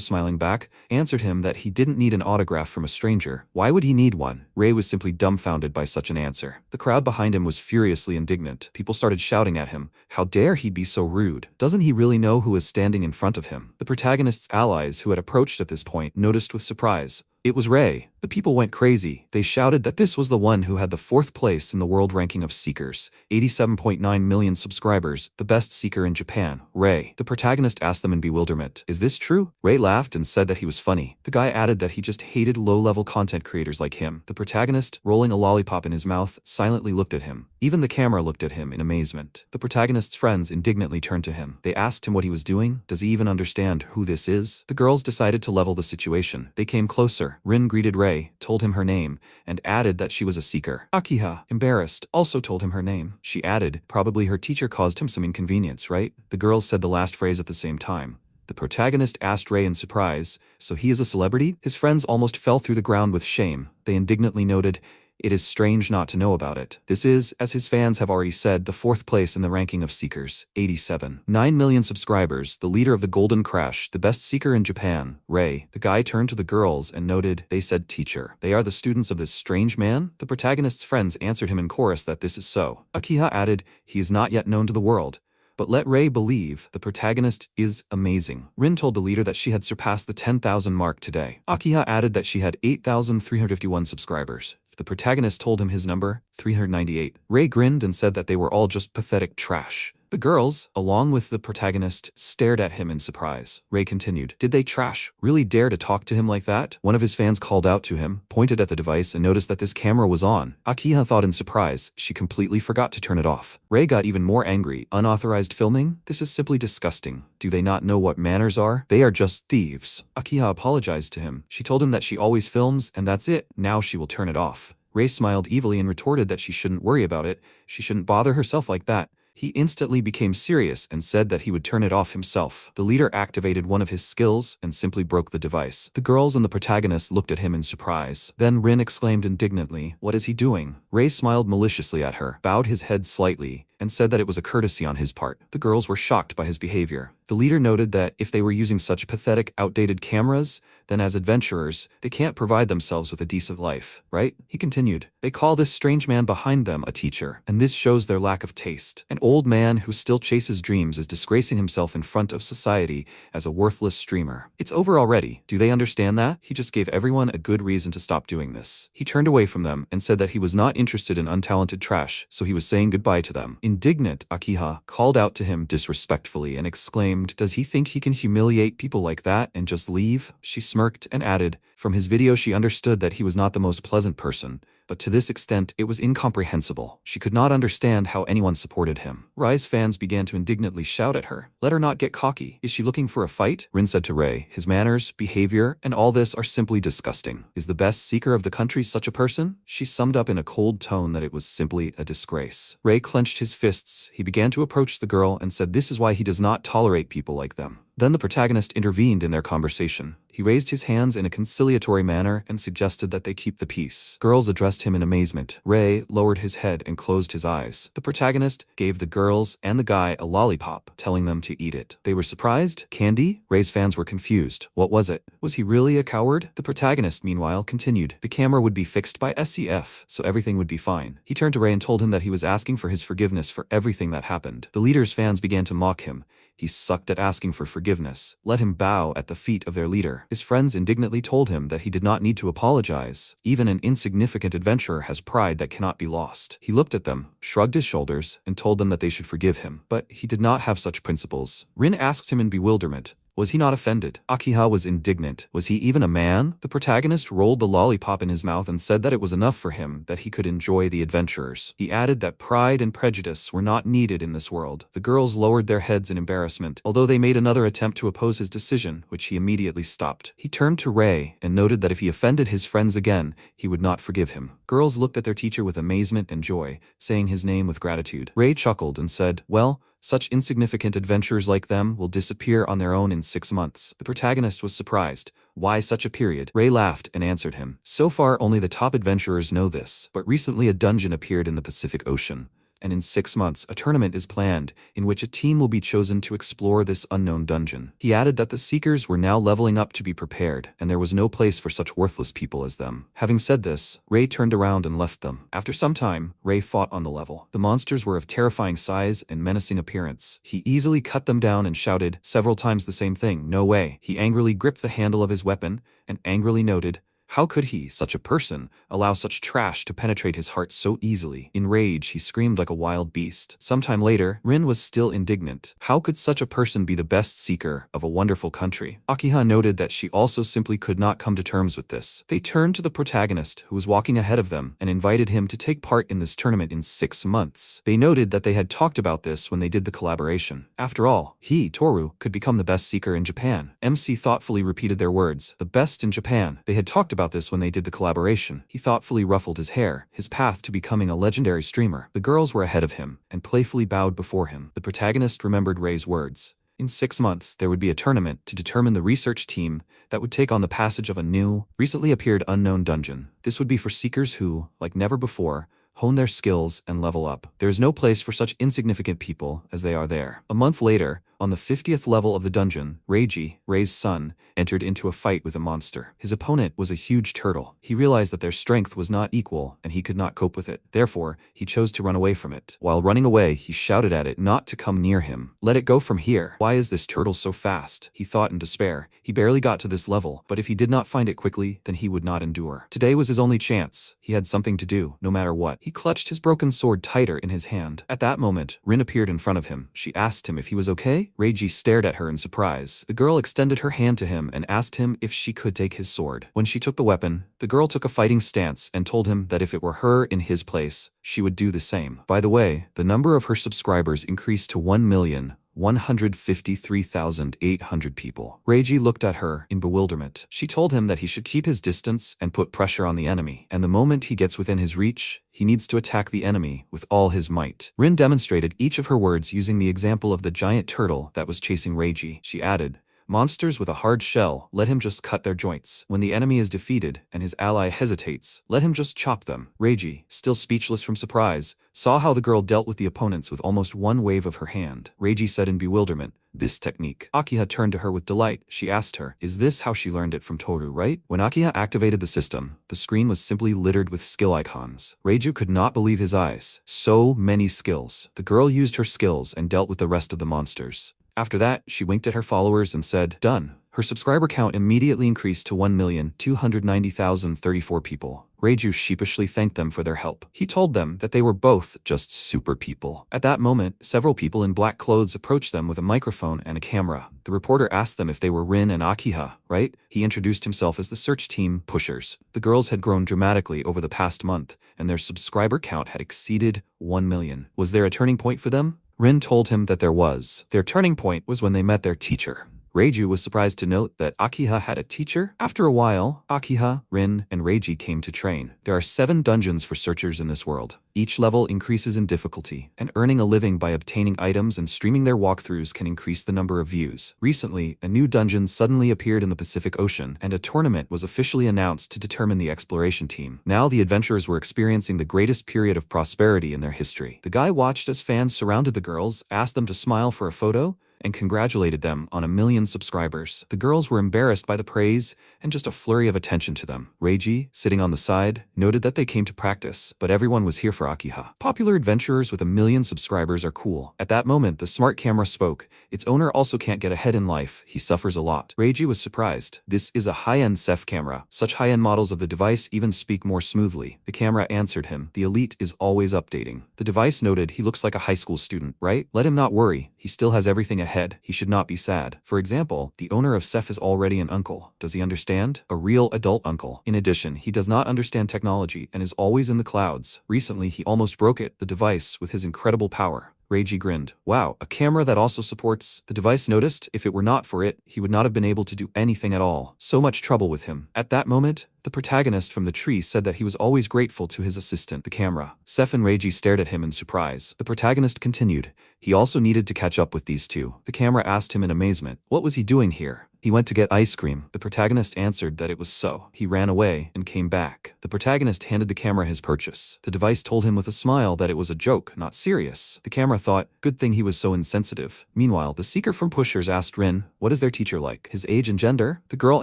smiling back, answered him that he didn't need an autograph from a stranger. Why would he need one? Ray was simply dumbfounded by such an answer. The crowd behind him was furiously indignant. People started shouting at him. How dare he be so rude? Doesn't he really know who is standing in front of him? The protagonist's allies, who had approached at this point, noticed with surprise. It was Ray. The people went crazy. They shouted that this was the one who had the 4th place in the world ranking of seekers, 87.9 million subscribers, the best seeker in Japan, Ray. The protagonist asked them in bewilderment, "Is this true?" Ray laughed and said that he was funny. The guy added that he just hated low-level content creators like him. The protagonist, rolling a lollipop in his mouth, silently looked at him. Even the camera looked at him in amazement. The protagonist's friends indignantly turned to him. They asked him what he was doing. Does he even understand who this is? The girls decided to level the situation. They came closer. Rin greeted Ray, told him her name, and added that she was a seeker. Akiha, embarrassed, also told him her name. She added, probably her teacher caused him some inconvenience, right? The girls said the last phrase at the same time. The protagonist asked Ray in surprise, so he is a celebrity? His friends almost fell through the ground with shame. They indignantly noted, It is strange not to know about it. This is, as his fans have already said, the 4th place in the ranking of seekers, 87. 9 million subscribers, the leader of the Golden Crash, the best seeker in Japan, Ray. The guy turned to the girls and noted, they said teacher. They are the students of this strange man? The protagonist's friends answered him in chorus that this is so. Akiha added, he is not yet known to the world. But let Ray believe, the protagonist is amazing. Rin told the leader that she had surpassed the 10,000 mark today. Akiha added that she had 8,351 subscribers. The protagonist told him his number, 398. Ray grinned and said that they were all just pathetic trash. The girls, along with the protagonist, stared at him in surprise. Ray continued, did they trash really dare to talk to him like that? One of his fans called out to him, pointed at the device and noticed that this camera was on. Akiha thought in surprise, she completely forgot to turn it off. Ray got even more angry. Unauthorized filming? This is simply disgusting. Do they not know what manners are? They are just thieves. Akiha apologized to him. She told him that she always films and that's it. Now she will turn it off. Ray smiled evilly and retorted that she shouldn't worry about it. She shouldn't bother herself like that. He instantly became serious and said that he would turn it off himself. The leader activated one of his skills and simply broke the device. The girls and the protagonist looked at him in surprise. Then Rin exclaimed indignantly, what is he doing? Ray smiled maliciously at her, bowed his head slightly, and said that it was a courtesy on his part. The girls were shocked by his behavior. The leader noted that if they were using such pathetic, outdated cameras, then as adventurers, they can't provide themselves with a decent life, right? He continued, they call this strange man behind them a teacher, and this shows their lack of taste. An old man who still chases dreams is disgracing himself in front of society as a worthless streamer. It's over already. Do they understand that? He just gave everyone a good reason to stop doing this. He turned away from them and said that he was not interested in untalented trash, so he was saying goodbye to them. Indignant, Akiha called out to him disrespectfully and exclaimed, does he think he can humiliate people like that and just leave? She smirked and added, from his video she understood that he was not the most pleasant person, but to this extent it was incomprehensible. She could not understand how anyone supported him. Ry's fans began to indignantly shout at her. Let her not get cocky. Is she looking for a fight? Rin said to Ray, his manners, behavior, and all this are simply disgusting. Is the best seeker of the country such a person? She summed up in a cold tone that it was simply a disgrace. Ray clenched his fists. He began to approach the girl and said this is why he does not tolerate people like them. Then the protagonist intervened in their conversation. He raised his hands in a conciliatory manner and suggested that they keep the peace. Girls addressed him in amazement. Ray lowered his head and closed his eyes. The protagonist gave the girls and the guy a lollipop, telling them to eat it. They were surprised. Candy? Ray's fans were confused. What was it? Was he really a coward? The protagonist, meanwhile, continued. The camera would be fixed by SEF, so everything would be fine. He turned to Ray and told him that he was asking for his forgiveness for everything that happened. The leader's fans began to mock him. He sucked at asking for forgiveness. Let him bow at the feet of their leader. His friends indignantly told him that he did not need to apologize. Even an insignificant adventurer has pride that cannot be lost. He looked at them, shrugged his shoulders, and told them that they should forgive him. But he did not have such principles. Rin asked him in bewilderment, was he not offended? Akiha was indignant. Was he even a man? The protagonist rolled the lollipop in his mouth and said that it was enough for him that he could enjoy the adventurers. He added that pride and prejudice were not needed in this world. The girls lowered their heads in embarrassment, although they made another attempt to oppose his decision, which he immediately stopped. He turned to Ray and noted that if he offended his friends again, he would not forgive him. Girls looked at their teacher with amazement and joy, saying his name with gratitude. Ray chuckled and said, well, such insignificant adventurers like them will disappear on their own in 6 months. The protagonist was surprised. Why such a period? Ray laughed and answered him. So far, only the top adventurers know this, but recently a dungeon appeared in the Pacific Ocean. And in 6 months, a tournament is planned in which a team will be chosen to explore this unknown dungeon. He added that the Seekers were now leveling up to be prepared, and there was no place for such worthless people as them. Having said this, Ray turned around and left them. After some time, Ray fought on the level. The monsters were of terrifying size and menacing appearance. He easily cut them down and shouted several times the same thing, no way. He angrily gripped the handle of his weapon and angrily noted, how could he, such a person, allow such trash to penetrate his heart so easily? In rage, he screamed like a wild beast. Sometime later, Rin was still indignant. How could such a person be the best seeker of a wonderful country? Akiha noted that she also simply could not come to terms with this. They turned to the protagonist, who was walking ahead of them, and invited him to take part in this tournament in 6 months. They noted that they had talked about this when they did the collaboration. After all, he, Tooru, could become the best seeker in Japan. MC thoughtfully repeated their words. The best in Japan. They had talked about this when they did the collaboration. He thoughtfully ruffled his hair, his path to becoming a legendary streamer. The girls were ahead of him, and playfully bowed before him. The protagonist remembered Ray's words. In 6 months, there would be a tournament to determine the research team that would take on the passage of a new, recently appeared unknown dungeon. This would be for seekers who, like never before, hone their skills and level up. There is no place for such insignificant people as they are there. A month later, on the 50th level of the dungeon, Ray's son, entered into a fight with a monster. His opponent was a huge turtle. He realized that their strength was not equal and he could not cope with it. Therefore, he chose to run away from it. While running away, he shouted at it not to come near him. "Let it go from here. Why is this turtle so fast?" he thought in despair. He barely got to this level, but if he did not find it quickly, then he would not endure. Today was his only chance. He had something to do, no matter what. He clutched his broken sword tighter in his hand. At that moment, Rin appeared in front of him. She asked him if he was okay. Reiji stared at her in surprise. The girl extended her hand to him and asked him if she could take his sword. When she took the weapon, the girl took a fighting stance and told him that if it were her in his place, she would do the same. By the way, the number of her subscribers increased to 1,153,800 people. Reiji looked at her in bewilderment. She told him that he should keep his distance and put pressure on the enemy, and the moment he gets within his reach, he needs to attack the enemy with all his might. Rin demonstrated each of her words using the example of the giant turtle that was chasing Reiji. She added, "Monsters with a hard shell, let him just cut their joints. When the enemy is defeated and his ally hesitates, let him just chop them." Reiji, still speechless from surprise, saw how the girl dealt with the opponents with almost one wave of her hand. Reiji said in bewilderment, "This technique." Akiha turned to her with delight. She asked her, "Is this how she learned it from Tooru, right?" When Akiha activated the system, the screen was simply littered with skill icons. Reiju could not believe his eyes. So many skills. The girl used her skills and dealt with the rest of the monsters. After that, she winked at her followers and said, "Done." Her subscriber count immediately increased to 1,290,034 people. Reiju sheepishly thanked them for their help. He told them that they were both just super people. At that moment, several people in black clothes approached them with a microphone and a camera. The reporter asked them if they were Rin and Akiha, right? He introduced himself as the search team pushers. The girls had grown dramatically over the past month, and their subscriber count had exceeded 1 million. Was there a turning point for them? Rin told him that there was. Their turning point was when they met their teacher. Reiju was surprised to note that Akiha had a teacher. After a while, Akiha, Rin, and Reiji came to train. There are 7 dungeons for searchers in this world. Each level increases in difficulty, and earning a living by obtaining items and streaming their walkthroughs can increase the number of views. Recently, a new dungeon suddenly appeared in the Pacific Ocean, and a tournament was officially announced to determine the exploration team. Now the adventurers were experiencing the greatest period of prosperity in their history. The guy watched as fans surrounded the girls, asked them to smile for a photo, and congratulated them on 1 million subscribers. The girls were embarrassed by the praise and just a flurry of attention to them. Reiji, sitting on the side, noted that they came to practice, but everyone was here for Akiha. Popular adventurers with 1 million subscribers are cool. At that moment, the smart camera spoke. Its owner also can't get ahead in life. He suffers a lot. Reiji was surprised. This is a high-end SEF camera. Such high-end models of the device even speak more smoothly. The camera answered him. The elite is always updating. The device noted he looks like a high school student, right? Let him not worry. He still has everything ahead. He should not be sad. For example, the owner of SEF is already an uncle. Does he understand? A real adult uncle. In addition, he does not understand technology and is always in the clouds. Recently, he almost broke it, the device, with his incredible power. Reiji grinned. Wow, a camera that also supports. The device noticed if it were not for it, he would not have been able to do anything at all. So much trouble with him. At that moment, the protagonist from the tree said that he was always grateful to his assistant, the camera. Seth and Reiji stared at him in surprise. The protagonist continued. He also needed to catch up with these two. The camera asked him in amazement. What was he doing here? He went to get ice cream. The protagonist answered that it was so. He ran away and came back. The protagonist handed the camera his purchase. The device told him with a smile that it was a joke, not serious. The camera thought, good thing he was so insensitive. Meanwhile, the seeker from Pushers asked Rin, what is their teacher like? His age and gender? The girl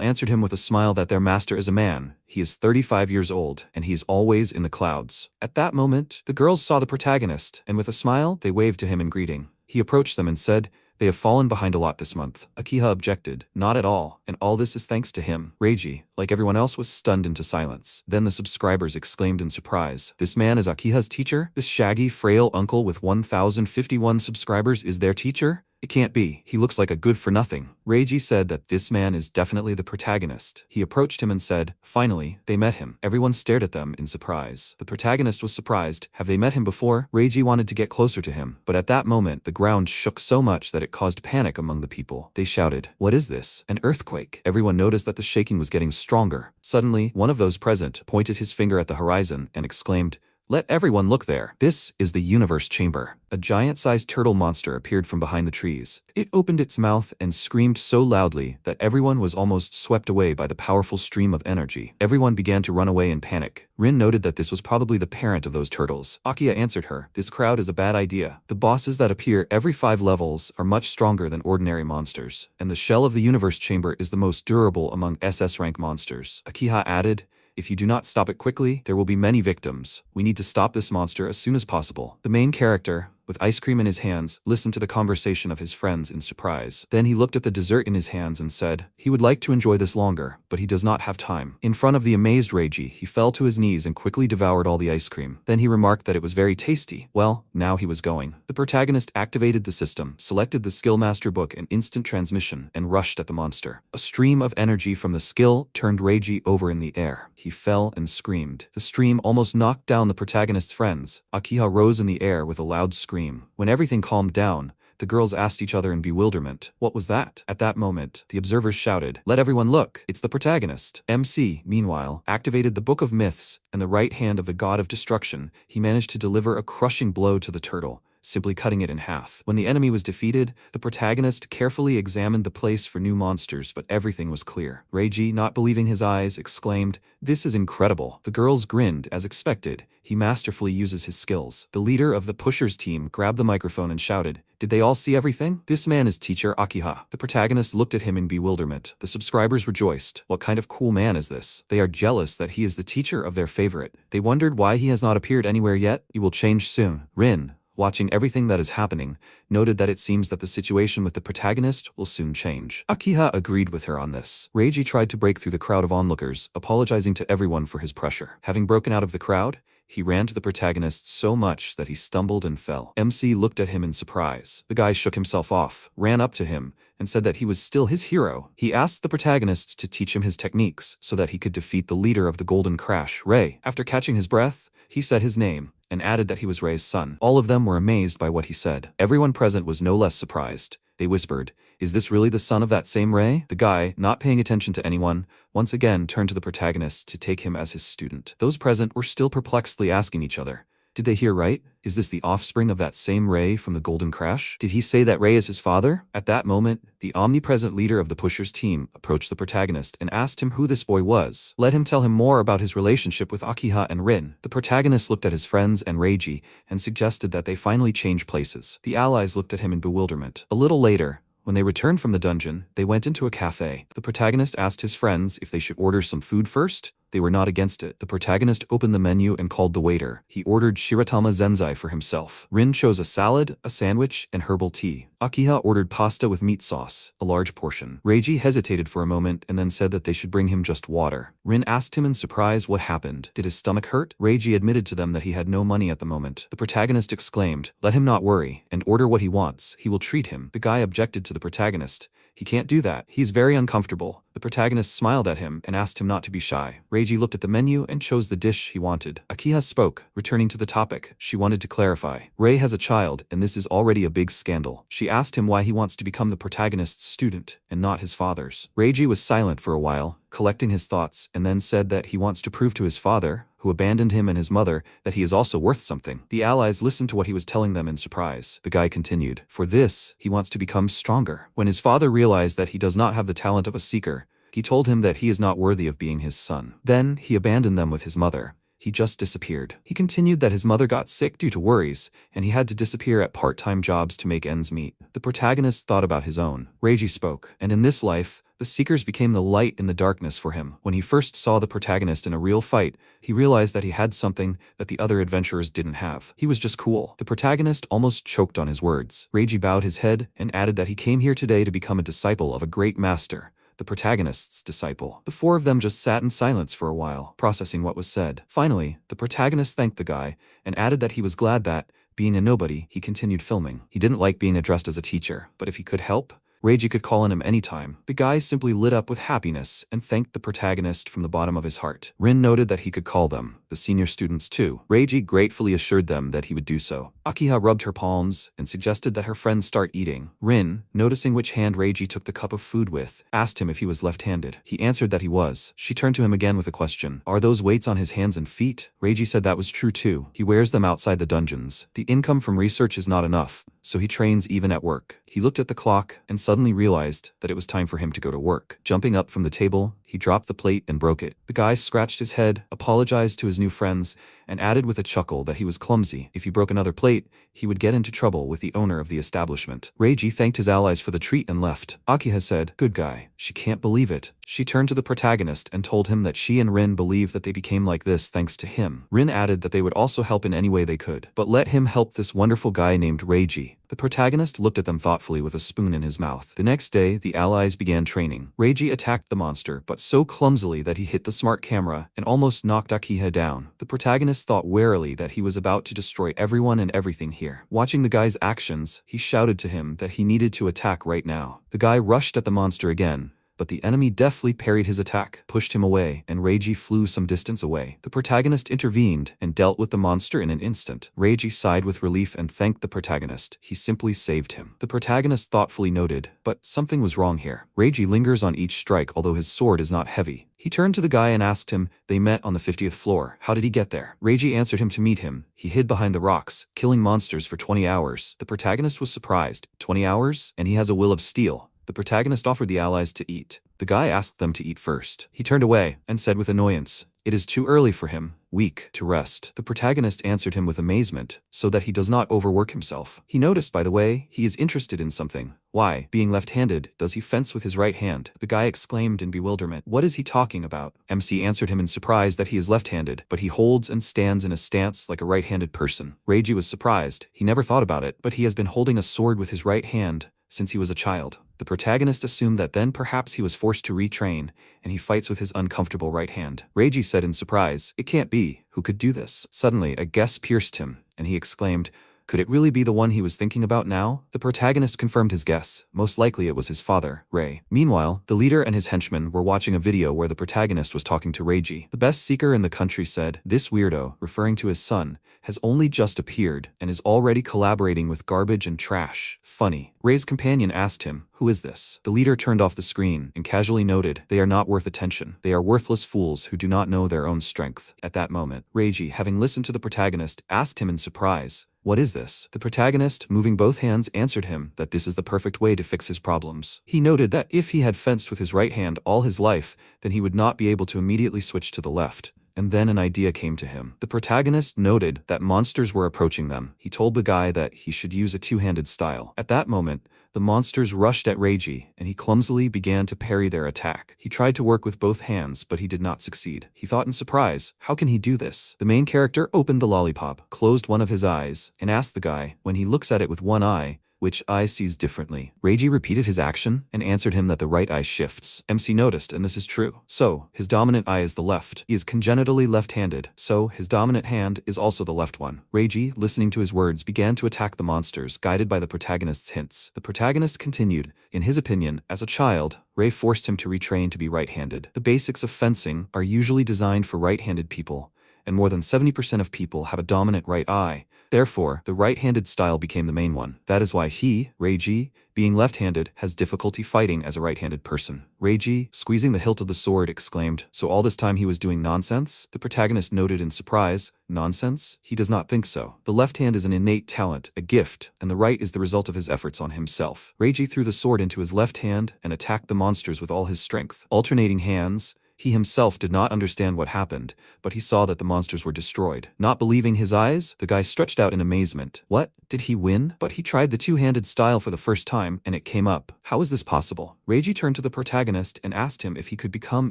answered him with a smile that their master is a man. He is 35 years old, and he is always in the clouds. At that moment, the girls saw the protagonist, and with a smile, they waved to him in greeting. He approached them and said, they have fallen behind a lot this month. Akiha objected. Not at all, and all this is thanks to him. Reiji, like everyone else, was stunned into silence. Then the subscribers exclaimed in surprise. This man is Akiha's teacher? This shaggy, frail uncle with 1,051 subscribers is their teacher? It can't be. He looks like a good-for-nothing. Reiji said that this man is definitely the protagonist. He approached him and said, finally, they met him. Everyone stared at them in surprise. The protagonist was surprised. Have they met him before? Reiji wanted to get closer to him, but at that moment, the ground shook so much that it caused panic among the people. They shouted, what is this? An earthquake. Everyone noticed that the shaking was getting stronger. Suddenly, one of those present pointed his finger at the horizon and exclaimed, Let everyone look there. This is the universe chamber. A giant-sized turtle monster appeared from behind the trees. It opened its mouth and screamed so loudly that everyone was almost swept away by the powerful stream of energy. Everyone began to run away in panic. Rin noted that this was probably the parent of those turtles. Akiha answered her, "This crowd is a bad idea. The bosses that appear every 5 levels are much stronger than ordinary monsters, and the shell of the universe chamber is the most durable among SS rank monsters." Akiha added, "If you do not stop it quickly, there will be many victims. We need to stop this monster as soon as possible." The main character, with ice cream in his hands, listened to the conversation of his friends in surprise. Then he looked at the dessert in his hands and said, he would like to enjoy this longer, but he does not have time. In front of the amazed Reiji, he fell to his knees and quickly devoured all the ice cream. Then he remarked that it was very tasty. Well, now he was going. The protagonist activated the system, selected the skill master book and instant transmission, and rushed at the monster. A stream of energy from the skill turned Reiji over in the air. He fell and screamed. The stream almost knocked down the protagonist's friends. Akiha rose in the air with a loud scream. When everything calmed down, the girls asked each other in bewilderment, "What was that?" At that moment, the observers shouted, "Let everyone look, it's the protagonist." MC, meanwhile, activated the Book of Myths, and the right hand of the god of destruction. He managed to deliver a crushing blow to the turtle, simply cutting it in half. When the enemy was defeated, the protagonist carefully examined the place for new monsters, but everything was clear. Reiji, not believing his eyes, exclaimed, "This is incredible." The girls grinned, as expected. He masterfully uses his skills. The leader of the Pushers team grabbed the microphone and shouted, "Did they all see everything? This man is teacher Akiha." The protagonist looked at him in bewilderment. The subscribers rejoiced. What kind of cool man is this? They are jealous that he is the teacher of their favorite. They wondered why he has not appeared anywhere yet. He will change soon. Rin, watching everything that is happening, noted that it seems that the situation with the protagonist will soon change. Akiha agreed with her on this. Reiji tried to break through the crowd of onlookers, apologizing to everyone for his pressure. Having broken out of the crowd, he ran to the protagonist so much that he stumbled and fell. MC looked at him in surprise. The guy shook himself off, ran up to him, and said that he was still his hero. He asked the protagonist to teach him his techniques so that he could defeat the leader of the Golden Crash, Ray. After catching his breath, he said his name, and added that he was Ray's son. All of them were amazed by what he said. Everyone present was no less surprised. They whispered, "Is this really the son of that same Ray?" The guy, not paying attention to anyone, once again turned to the protagonist to take him as his student. Those present were still perplexedly asking each other, "Did they hear right? Is this the offspring of that same Ray from the Golden Crash? Did he say that Ray is his father?" At that moment, the omnipresent leader of the Pushers team approached the protagonist and asked him who this boy was. Let him tell him more about his relationship with Akiha and Rin. The protagonist looked at his friends and Reiji and suggested that they finally change places. The allies looked at him in bewilderment. A little later, when they returned from the dungeon, they went into a cafe. The protagonist asked his friends if they should order some food first. They were not against it. The protagonist opened the menu and called the waiter. He ordered shiratama zenzai for himself. Rin chose a salad, a sandwich, and herbal tea. Akiha ordered pasta with meat sauce, a large portion. Reiji hesitated for a moment and then said that they should bring him just water. Rin asked him in surprise what happened. Did his stomach hurt? Reiji admitted to them that he had no money at the moment. The protagonist exclaimed, "Let him not worry, and order what he wants. He will treat him." The guy objected to the protagonist. "He can't do that. He's very uncomfortable." The protagonist smiled at him and asked him not to be shy. Reiji looked at the menu and chose the dish he wanted. Akiha spoke, returning to the topic. She wanted to clarify. Ray has a child, and this is already a big scandal. She asked him why he wants to become the protagonist's student, and not his father's. Reiji was silent for a while, collecting his thoughts, and then said that he wants to prove to his father, who abandoned him and his mother, that he is also worth something. The allies listened to what he was telling them in surprise. The guy continued, "For this, he wants to become stronger." When his father realized that he does not have the talent of a seeker, he told him that he is not worthy of being his son. Then, he abandoned them with his mother. He just disappeared. He continued that his mother got sick due to worries, and he had to disappear at part-time jobs to make ends meet. The protagonist thought about his own. Reiji spoke, and in this life, the Seekers became the light in the darkness for him. When he first saw the protagonist in a real fight, he realized that he had something that the other adventurers didn't have. He was just cool. The protagonist almost choked on his words. Reiji bowed his head and added that he came here today to become a disciple of a great master, the protagonist's disciple. The four of them just sat in silence for a while, processing what was said. Finally, the protagonist thanked the guy and added that he was glad that, being a nobody, he continued filming. He didn't like being addressed as a teacher, but if he could help, Reiji could call on him anytime. The guy simply lit up with happiness and thanked the protagonist from the bottom of his heart. Rin noted that he could call them, the the senior students too. Reiji gratefully assured them that he would do so. Akiha rubbed her palms and suggested that her friends start eating. Rin, noticing which hand Reiji took the cup of food with, asked him if he was left-handed. He answered that he was. She turned to him again with a question. Are those weights on his hands and feet? Reiji said that was true too. He wears them outside the dungeons. The income from research is not enough, so he trains even at work. He looked at the clock and suddenly realized that it was time for him to go to work. Jumping up from the table, he dropped the plate and broke it. The guy scratched his head, apologized to his new friends, and added with a chuckle that he was clumsy. If he broke another plate, he would get into trouble with the owner of the establishment. Reiji thanked his allies for the treat and left. Akiha said, "Good guy." She can't believe it. She turned to the protagonist and told him that she and Rin believe that they became like this thanks to him. Rin added that they would also help in any way they could, but let him help this wonderful guy named Reiji. The protagonist looked at them thoughtfully with a spoon in his mouth. The next day, the allies began training. Reiji attacked the monster, but so clumsily that he hit the smart camera and almost knocked Akiha down. The protagonist thought warily that he was about to destroy everyone and everything here. Watching the guy's actions, he shouted to him that he needed to attack right now. The guy rushed at the monster again, but the enemy deftly parried his attack, pushed him away, and Reiji flew some distance away. The protagonist intervened and dealt with the monster in an instant. Reiji sighed with relief and thanked the protagonist. He simply saved him. The protagonist thoughtfully noted, but something was wrong here. Reiji lingers on each strike, although his sword is not heavy. He turned to the guy and asked him. They met on the 50th floor. How did he get there? Reiji answered him to meet him. He hid behind the rocks, killing monsters for 20 hours. The protagonist was surprised. 20 hours? And he has a will of steel. The protagonist offered the allies to eat. The guy asked them to eat first. He turned away and said with annoyance, "It is too early for him, weak, to rest." The protagonist answered him with amazement, so that he does not overwork himself. He noticed, by the way, he is interested in something. Why, being left-handed, does he fence with his right hand? The guy exclaimed in bewilderment. What is he talking about? MC answered him in surprise that he is left-handed, but he holds and stands in a stance like a right-handed person. Reiji was surprised. He never thought about it, but he has been holding a sword with his right hand since he was a child. The protagonist assumed that then perhaps he was forced to retrain, and he fights with his uncomfortable right hand. Reiji said in surprise, "It can't be. Who could do this?" Suddenly, a guess pierced him, and he exclaimed, "Could it really be the one he was thinking about now?" The protagonist confirmed his guess. Most likely it was his father, Ray. Meanwhile, the leader and his henchmen were watching a video where the protagonist was talking to Reiji. The best seeker in the country said, "This weirdo," referring to his son, "has only just appeared and is already collaborating with garbage and trash. Funny." Ray's companion asked him, "Who is this?" The leader turned off the screen and casually noted, "They are not worth attention. They are worthless fools who do not know their own strength." At that moment, Reiji, having listened to the protagonist, asked him in surprise, "What is this?" The protagonist, moving both hands, answered him that this is the perfect way to fix his problems. He noted that if he had fenced with his right hand all his life, then he would not be able to immediately switch to the left. And then an idea came to him. The protagonist noted that monsters were approaching them. He told the guy that he should use a two-handed style. At that moment, the monsters rushed at Reiji, and he clumsily began to parry their attack. He tried to work with both hands, but he did not succeed. He thought in surprise, how can he do this? The main character opened the lollipop, closed one of his eyes, and asked the guy, when he looks at it with one eye, which eye sees differently. Reiji repeated his action and answered him that the right eye shifts. MC noticed, and this is true. So, his dominant eye is the left. He is congenitally left-handed, so his dominant hand is also the left one. Reiji, listening to his words, began to attack the monsters, guided by the protagonist's hints. The protagonist continued. In his opinion, as a child, Ray forced him to retrain to be right-handed. The basics of fencing are usually designed for right-handed people, and more than 70% of people have a dominant right eye. Therefore, the right-handed style became the main one. That is why he, Reiji, being left-handed, has difficulty fighting as a right-handed person. Reiji, squeezing the hilt of the sword, exclaimed, "So all this time he was doing nonsense?" The protagonist noted in surprise, "Nonsense? He does not think so. The left hand is an innate talent, a gift, and the right is the result of his efforts on himself." Reiji threw the sword into his left hand and attacked the monsters with all his strength. Alternating hands, he himself did not understand what happened, but he saw that the monsters were destroyed. Not believing his eyes, the guy stretched out in amazement. What? Did he win? But he tried the two-handed style for the first time, and it came up. How is this possible? Reiji turned to the protagonist and asked him if he could become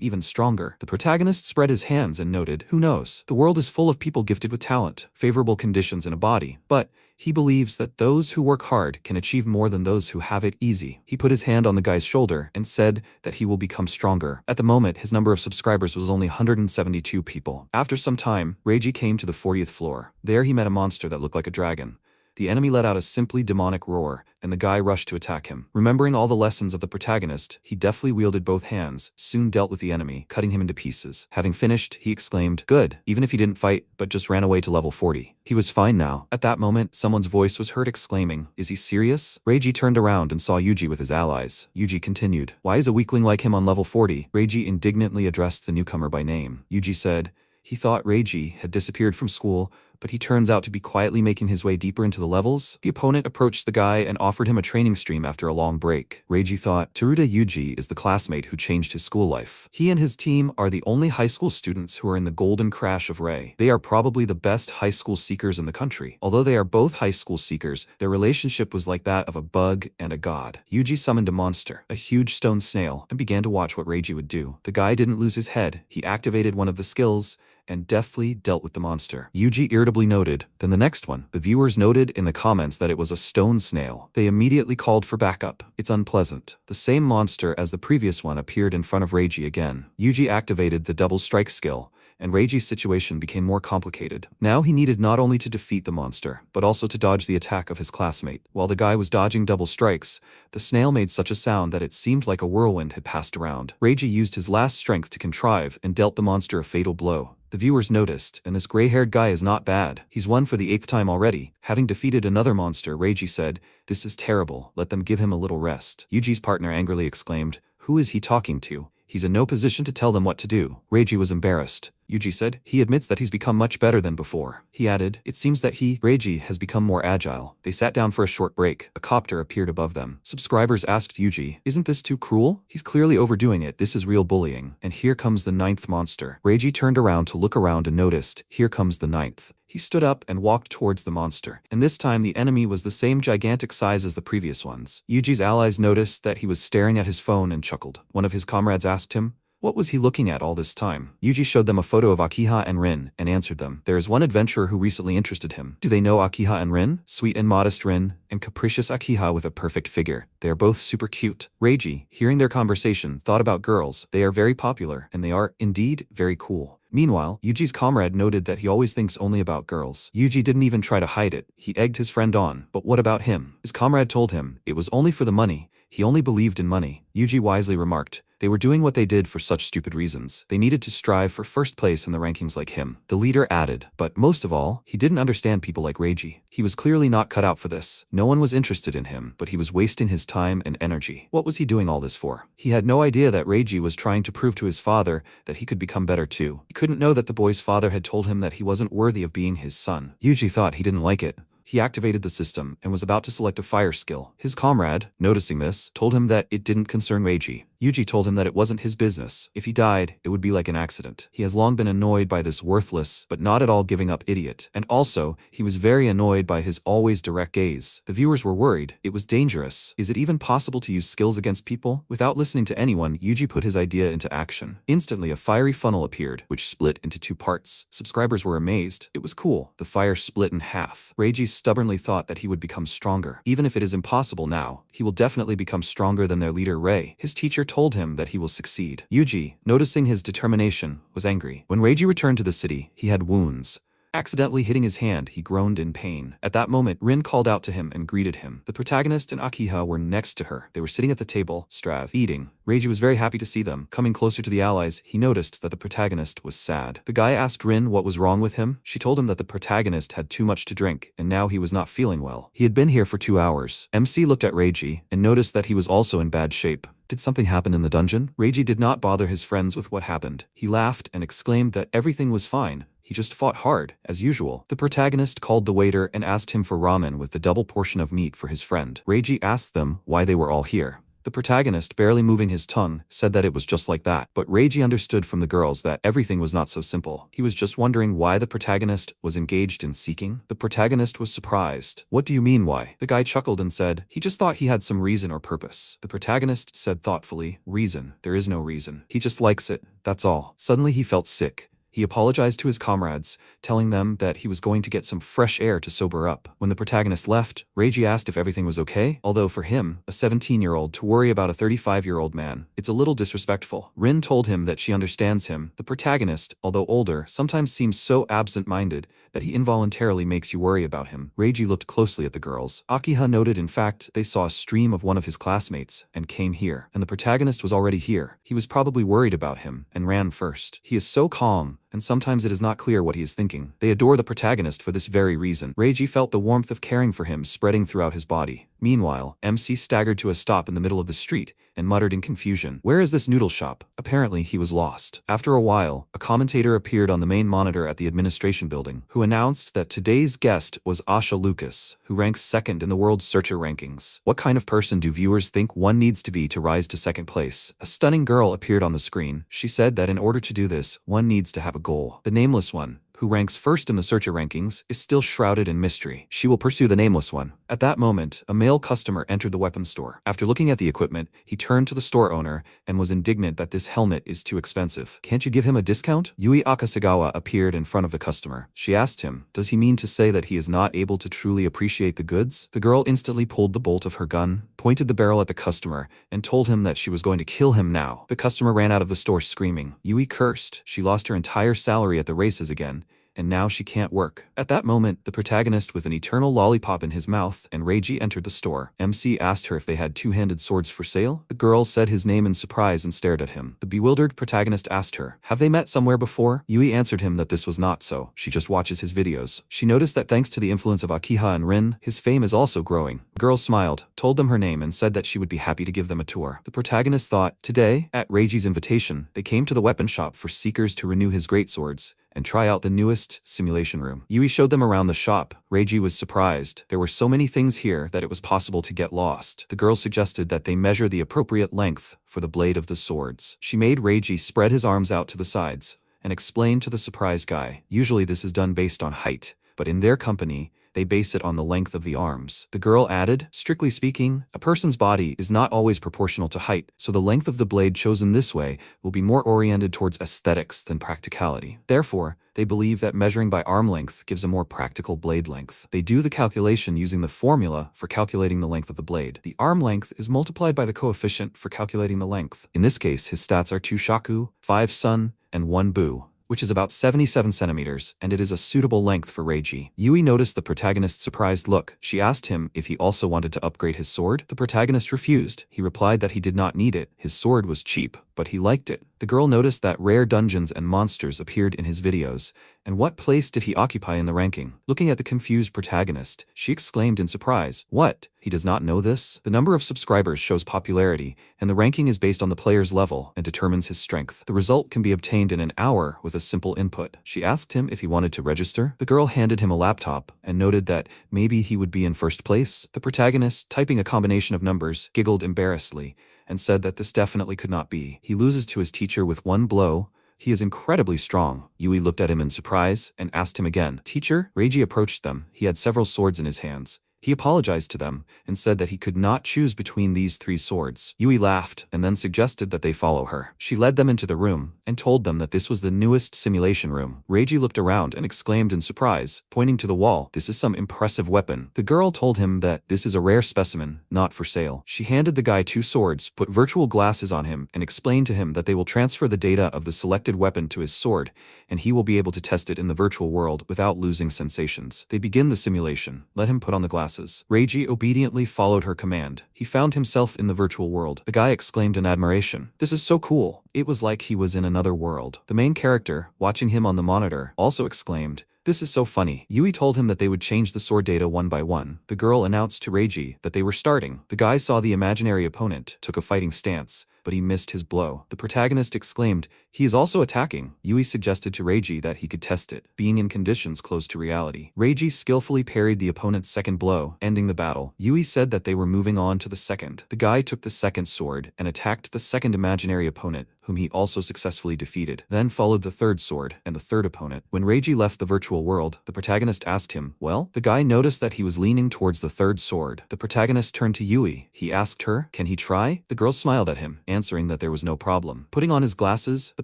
even stronger. The protagonist spread his hands and noted, "Who knows? The world is full of people gifted with talent, favorable conditions and a body, but he believes that those who work hard can achieve more than those who have it easy." He put his hand on the guy's shoulder and said that he will become stronger. At the moment, his number of subscribers was only 172 people. After some time, Reiji came to the 40th floor. There he met a monster that looked like a dragon. The enemy let out a simply demonic roar, and the guy rushed to attack him. Remembering all the lessons of the protagonist, he deftly wielded both hands, soon dealt with the enemy, cutting him into pieces. Having finished, he exclaimed, "Good," even if he didn't fight, but just ran away to level 40. He was fine now. At that moment, someone's voice was heard exclaiming, "Is he serious?" Reiji turned around and saw Yuji with his allies. Yuji continued, "Why is a weakling like him on level 40? Reiji indignantly addressed the newcomer by name. Yuji said, he thought Reiji had disappeared from school, but he turns out to be quietly making his way deeper into the levels. The opponent approached the guy and offered him a training stream after a long break. Reiji thought, Tooru Yuji is the classmate who changed his school life. He and his team are the only high school students who are in the golden crash of Ray. They are probably the best high school seekers in the country. Although they are both high school seekers, their relationship was like that of a bug and a god. Yuji summoned a monster, a huge stone snail, and began to watch what Reiji would do. The guy didn't lose his head. He activated one of the skills and deftly dealt with the monster. Yuji irritably noted, then the next one. The viewers noted in the comments that it was a stone snail. They immediately called for backup. It's unpleasant. The same monster as the previous one appeared in front of Reiji again. Yuji activated the double strike skill, and Reiji's situation became more complicated. Now he needed not only to defeat the monster, but also to dodge the attack of his classmate. While the guy was dodging double strikes, the snail made such a sound that it seemed like a whirlwind had passed around. Reiji used his last strength to contrive and dealt the monster a fatal blow. The viewers noticed, and this gray-haired guy is not bad. He's won for the 8th time already. Having defeated another monster, Reiji said, "This is terrible. Let them give him a little rest." Yuji's partner angrily exclaimed, "Who is he talking to? He's in no position to tell them what to do." Reiji was embarrassed. Yuji said, "He admits that he's become much better than before." He added, "It seems that Reiji has become more agile." They sat down for a short break. A copter appeared above them. Subscribers asked Yuji, "Isn't this too cruel? He's clearly overdoing it. This is real bullying." And here comes the 9th monster. Reiji turned around to look around and noticed, here comes the 9th. He stood up and walked towards the monster. And this time the enemy was the same gigantic size as the previous ones. Yuji's allies noticed that he was staring at his phone and chuckled. One of his comrades asked him, what was he looking at all this time? Yuji showed them a photo of Akiha and Rin, and answered them. There is one adventurer who recently interested him. Do they know Akiha and Rin? Sweet and modest Rin, and capricious Akiha with a perfect figure. They are both super cute. Reiji, hearing their conversation, thought about girls. They are very popular, and they are, indeed, very cool. Meanwhile, Yuji's comrade noted that he always thinks only about girls. Yuji didn't even try to hide it. He egged his friend on. But what about him? His comrade told him, it was only for the money. He only believed in money. Yuji wisely remarked, they were doing what they did for such stupid reasons. They needed to strive for first place in the rankings like him. The leader added, but most of all, he didn't understand people like Reiji. He was clearly not cut out for this. No one was interested in him, but he was wasting his time and energy. What was he doing all this for? He had no idea that Reiji was trying to prove to his father that he could become better too. He couldn't know that the boy's father had told him that he wasn't worthy of being his son. Yuji thought he didn't like it. He activated the system and was about to select a fire skill. His comrade, noticing this, told him that it didn't concern Reiji. Yuji told him that it wasn't his business. If he died, it would be like an accident. He has long been annoyed by this worthless, but not at all giving up idiot. And also, he was very annoyed by his always direct gaze. The viewers were worried. It was dangerous. Is it even possible to use skills against people? Without listening to anyone, Yuji put his idea into action. Instantly, a fiery funnel appeared, which split into 2 parts. Subscribers were amazed. It was cool. The fire split in half. Reiji stubbornly thought that he would become stronger. Even if it is impossible now, he will definitely become stronger than their leader Ray. His teacher told him that he will succeed. Yuji, noticing his determination, was angry. When Reiji returned to the city, he had wounds. Accidentally hitting his hand, he groaned in pain. At that moment, Rin called out to him and greeted him. The protagonist and Akiha were next to her. They were sitting at the table, eating. Reiji was very happy to see them. Coming closer to the allies, he noticed that the protagonist was sad. The guy asked Rin what was wrong with him. She told him that the protagonist had too much to drink, and now he was not feeling well. He had been here for 2 hours. MC looked at Reiji and noticed that he was also in bad shape. Did something happen in the dungeon? Reiji did not bother his friends with what happened. He laughed and exclaimed that everything was fine. He just fought hard, as usual. The protagonist called the waiter and asked him for ramen with the double portion of meat for his friend. Reiji asked them why they were all here. The protagonist, barely moving his tongue, said that it was just like that. But Reiji understood from the girls that everything was not so simple. He was just wondering why the protagonist was engaged in seeking. The protagonist was surprised. What do you mean why? The guy chuckled and said, he just thought he had some reason or purpose. The protagonist said thoughtfully, reason. There is no reason. He just likes it. That's all. Suddenly he felt sick. He apologized to his comrades, telling them that he was going to get some fresh air to sober up. When the protagonist left, Reiji asked if everything was okay, although for him, a 17-year-old, to worry about a 35-year-old man, it's a little disrespectful. Rin told him that she understands him. The protagonist, although older, sometimes seems so absent-minded that he involuntarily makes you worry about him. Reiji looked closely at the girls. Akiha noted in fact they saw a stream of one of his classmates and came here, and the protagonist was already here. He was probably worried about him and ran first. He is so calm, and sometimes it is not clear what he is thinking. They adore the protagonist for this very reason. Reiji felt the warmth of caring for him spreading throughout his body. Meanwhile, MC staggered to a stop in the middle of the street and muttered in confusion, "Where is this noodle shop?" Apparently, he was lost. After a while, a commentator appeared on the main monitor at the administration building, who announced that today's guest was Asha Lucas, who ranks second in the world's searcher rankings. What kind of person do viewers think one needs to be to rise to second place? A stunning girl appeared on the screen. She said that in order to do this, one needs to have a goal. The nameless one, who ranks first in the searcher rankings, is still shrouded in mystery. She will pursue the nameless one. At that moment, a male customer entered the weapons store. After looking at the equipment, he turned to the store owner and was indignant that this helmet is too expensive. "Can't you give him a discount?" Yui Akasegawa appeared in front of the customer. She asked him, does he mean to say that he is not able to truly appreciate the goods? The girl instantly pulled the bolt of her gun, pointed the barrel at the customer, and told him that she was going to kill him now. The customer ran out of the store screaming. Yui cursed. She lost her entire salary at the races again, and now she can't work. At that moment, the protagonist with an eternal lollipop in his mouth and Reiji entered the store. MC asked her if they had two-handed swords for sale. The girl said his name in surprise and stared at him. The bewildered protagonist asked her, have they met somewhere before? Yui answered him that this was not so. She just watches his videos. She noticed that thanks to the influence of Akiha and Rin, his fame is also growing. The girl smiled, told them her name and said that she would be happy to give them a tour. The protagonist thought, today, at Reiji's invitation, they came to the weapon shop for seekers to renew his greatswords and try out the newest simulation room. Yui showed them around the shop. Reiji was surprised. There were so many things here that it was possible to get lost. The girl suggested that they measure the appropriate length for the blade of the swords. She made Reiji spread his arms out to the sides and explained to the surprised guy, usually this is done based on height, but in their company, they base it on the length of the arms. The girl added, strictly speaking, a person's body is not always proportional to height, so the length of the blade chosen this way will be more oriented towards aesthetics than practicality. Therefore, they believe that measuring by arm length gives a more practical blade length. They do the calculation using the formula for calculating the length of the blade. The arm length is multiplied by the coefficient for calculating the length. In this case, his stats are 2 shaku, 5 sun, and 1 bu, which is about 77 centimeters, and it is a suitable length for Reiji. Yui noticed the protagonist's surprised look. She asked him if he also wanted to upgrade his sword. The protagonist refused. He replied that he did not need it. His sword was cheap, but he liked it. The girl noticed that rare dungeons and monsters appeared in his videos, and what place did he occupy in the ranking? Looking at the confused protagonist, she exclaimed in surprise, "What? He does not know this?" The number of subscribers shows popularity, and the ranking is based on the player's level and determines his strength. The result can be obtained in an hour with a simple input. She asked him if he wanted to register. The girl handed him a laptop and noted that maybe he would be in first place. The protagonist, typing a combination of numbers, giggled embarrassedly and said that this definitely could not be. He loses to his teacher with one blow. He is incredibly strong. Yui looked at him in surprise and asked him again. Teacher? Reiji approached them. He had several swords in his hands. He apologized to them and said that he could not choose between these 3 swords. Yui laughed and then suggested that they follow her. She led them into the room and told them that this was the newest simulation room. Reiji looked around and exclaimed in surprise, pointing to the wall, "This is some impressive weapon." The girl told him that this is a rare specimen, not for sale. She handed the guy 2 swords, put virtual glasses on him, and explained to him that they will transfer the data of the selected weapon to his sword, and he will be able to test it in the virtual world without losing sensations. They begin the simulation. Let him put on the glasses. Reiji obediently followed her command. He found himself in the virtual world. The guy exclaimed in admiration, "This is so cool." It was like he was in another world. The main character, watching him on the monitor, also exclaimed, "This is so funny." Yui told him that they would change the sword data one by one. The girl announced to Reiji that they were starting. The guy saw the imaginary opponent, took a fighting stance, but he missed his blow. The protagonist exclaimed, "He is also attacking." Yui suggested to Reiji that he could test it, being in conditions close to reality. Reiji skillfully parried the opponent's second blow, ending the battle. Yui said that they were moving on to the second. The guy took the second sword and attacked the second imaginary opponent, whom he also successfully defeated. Then followed the third sword and the third opponent. When Reiji left the virtual world, the protagonist asked him, "Well?" The guy noticed that he was leaning towards the third sword. The protagonist turned to Yui. He asked her, "Can he try?" The girl smiled at him. answering that there was no problem. Putting on his glasses, the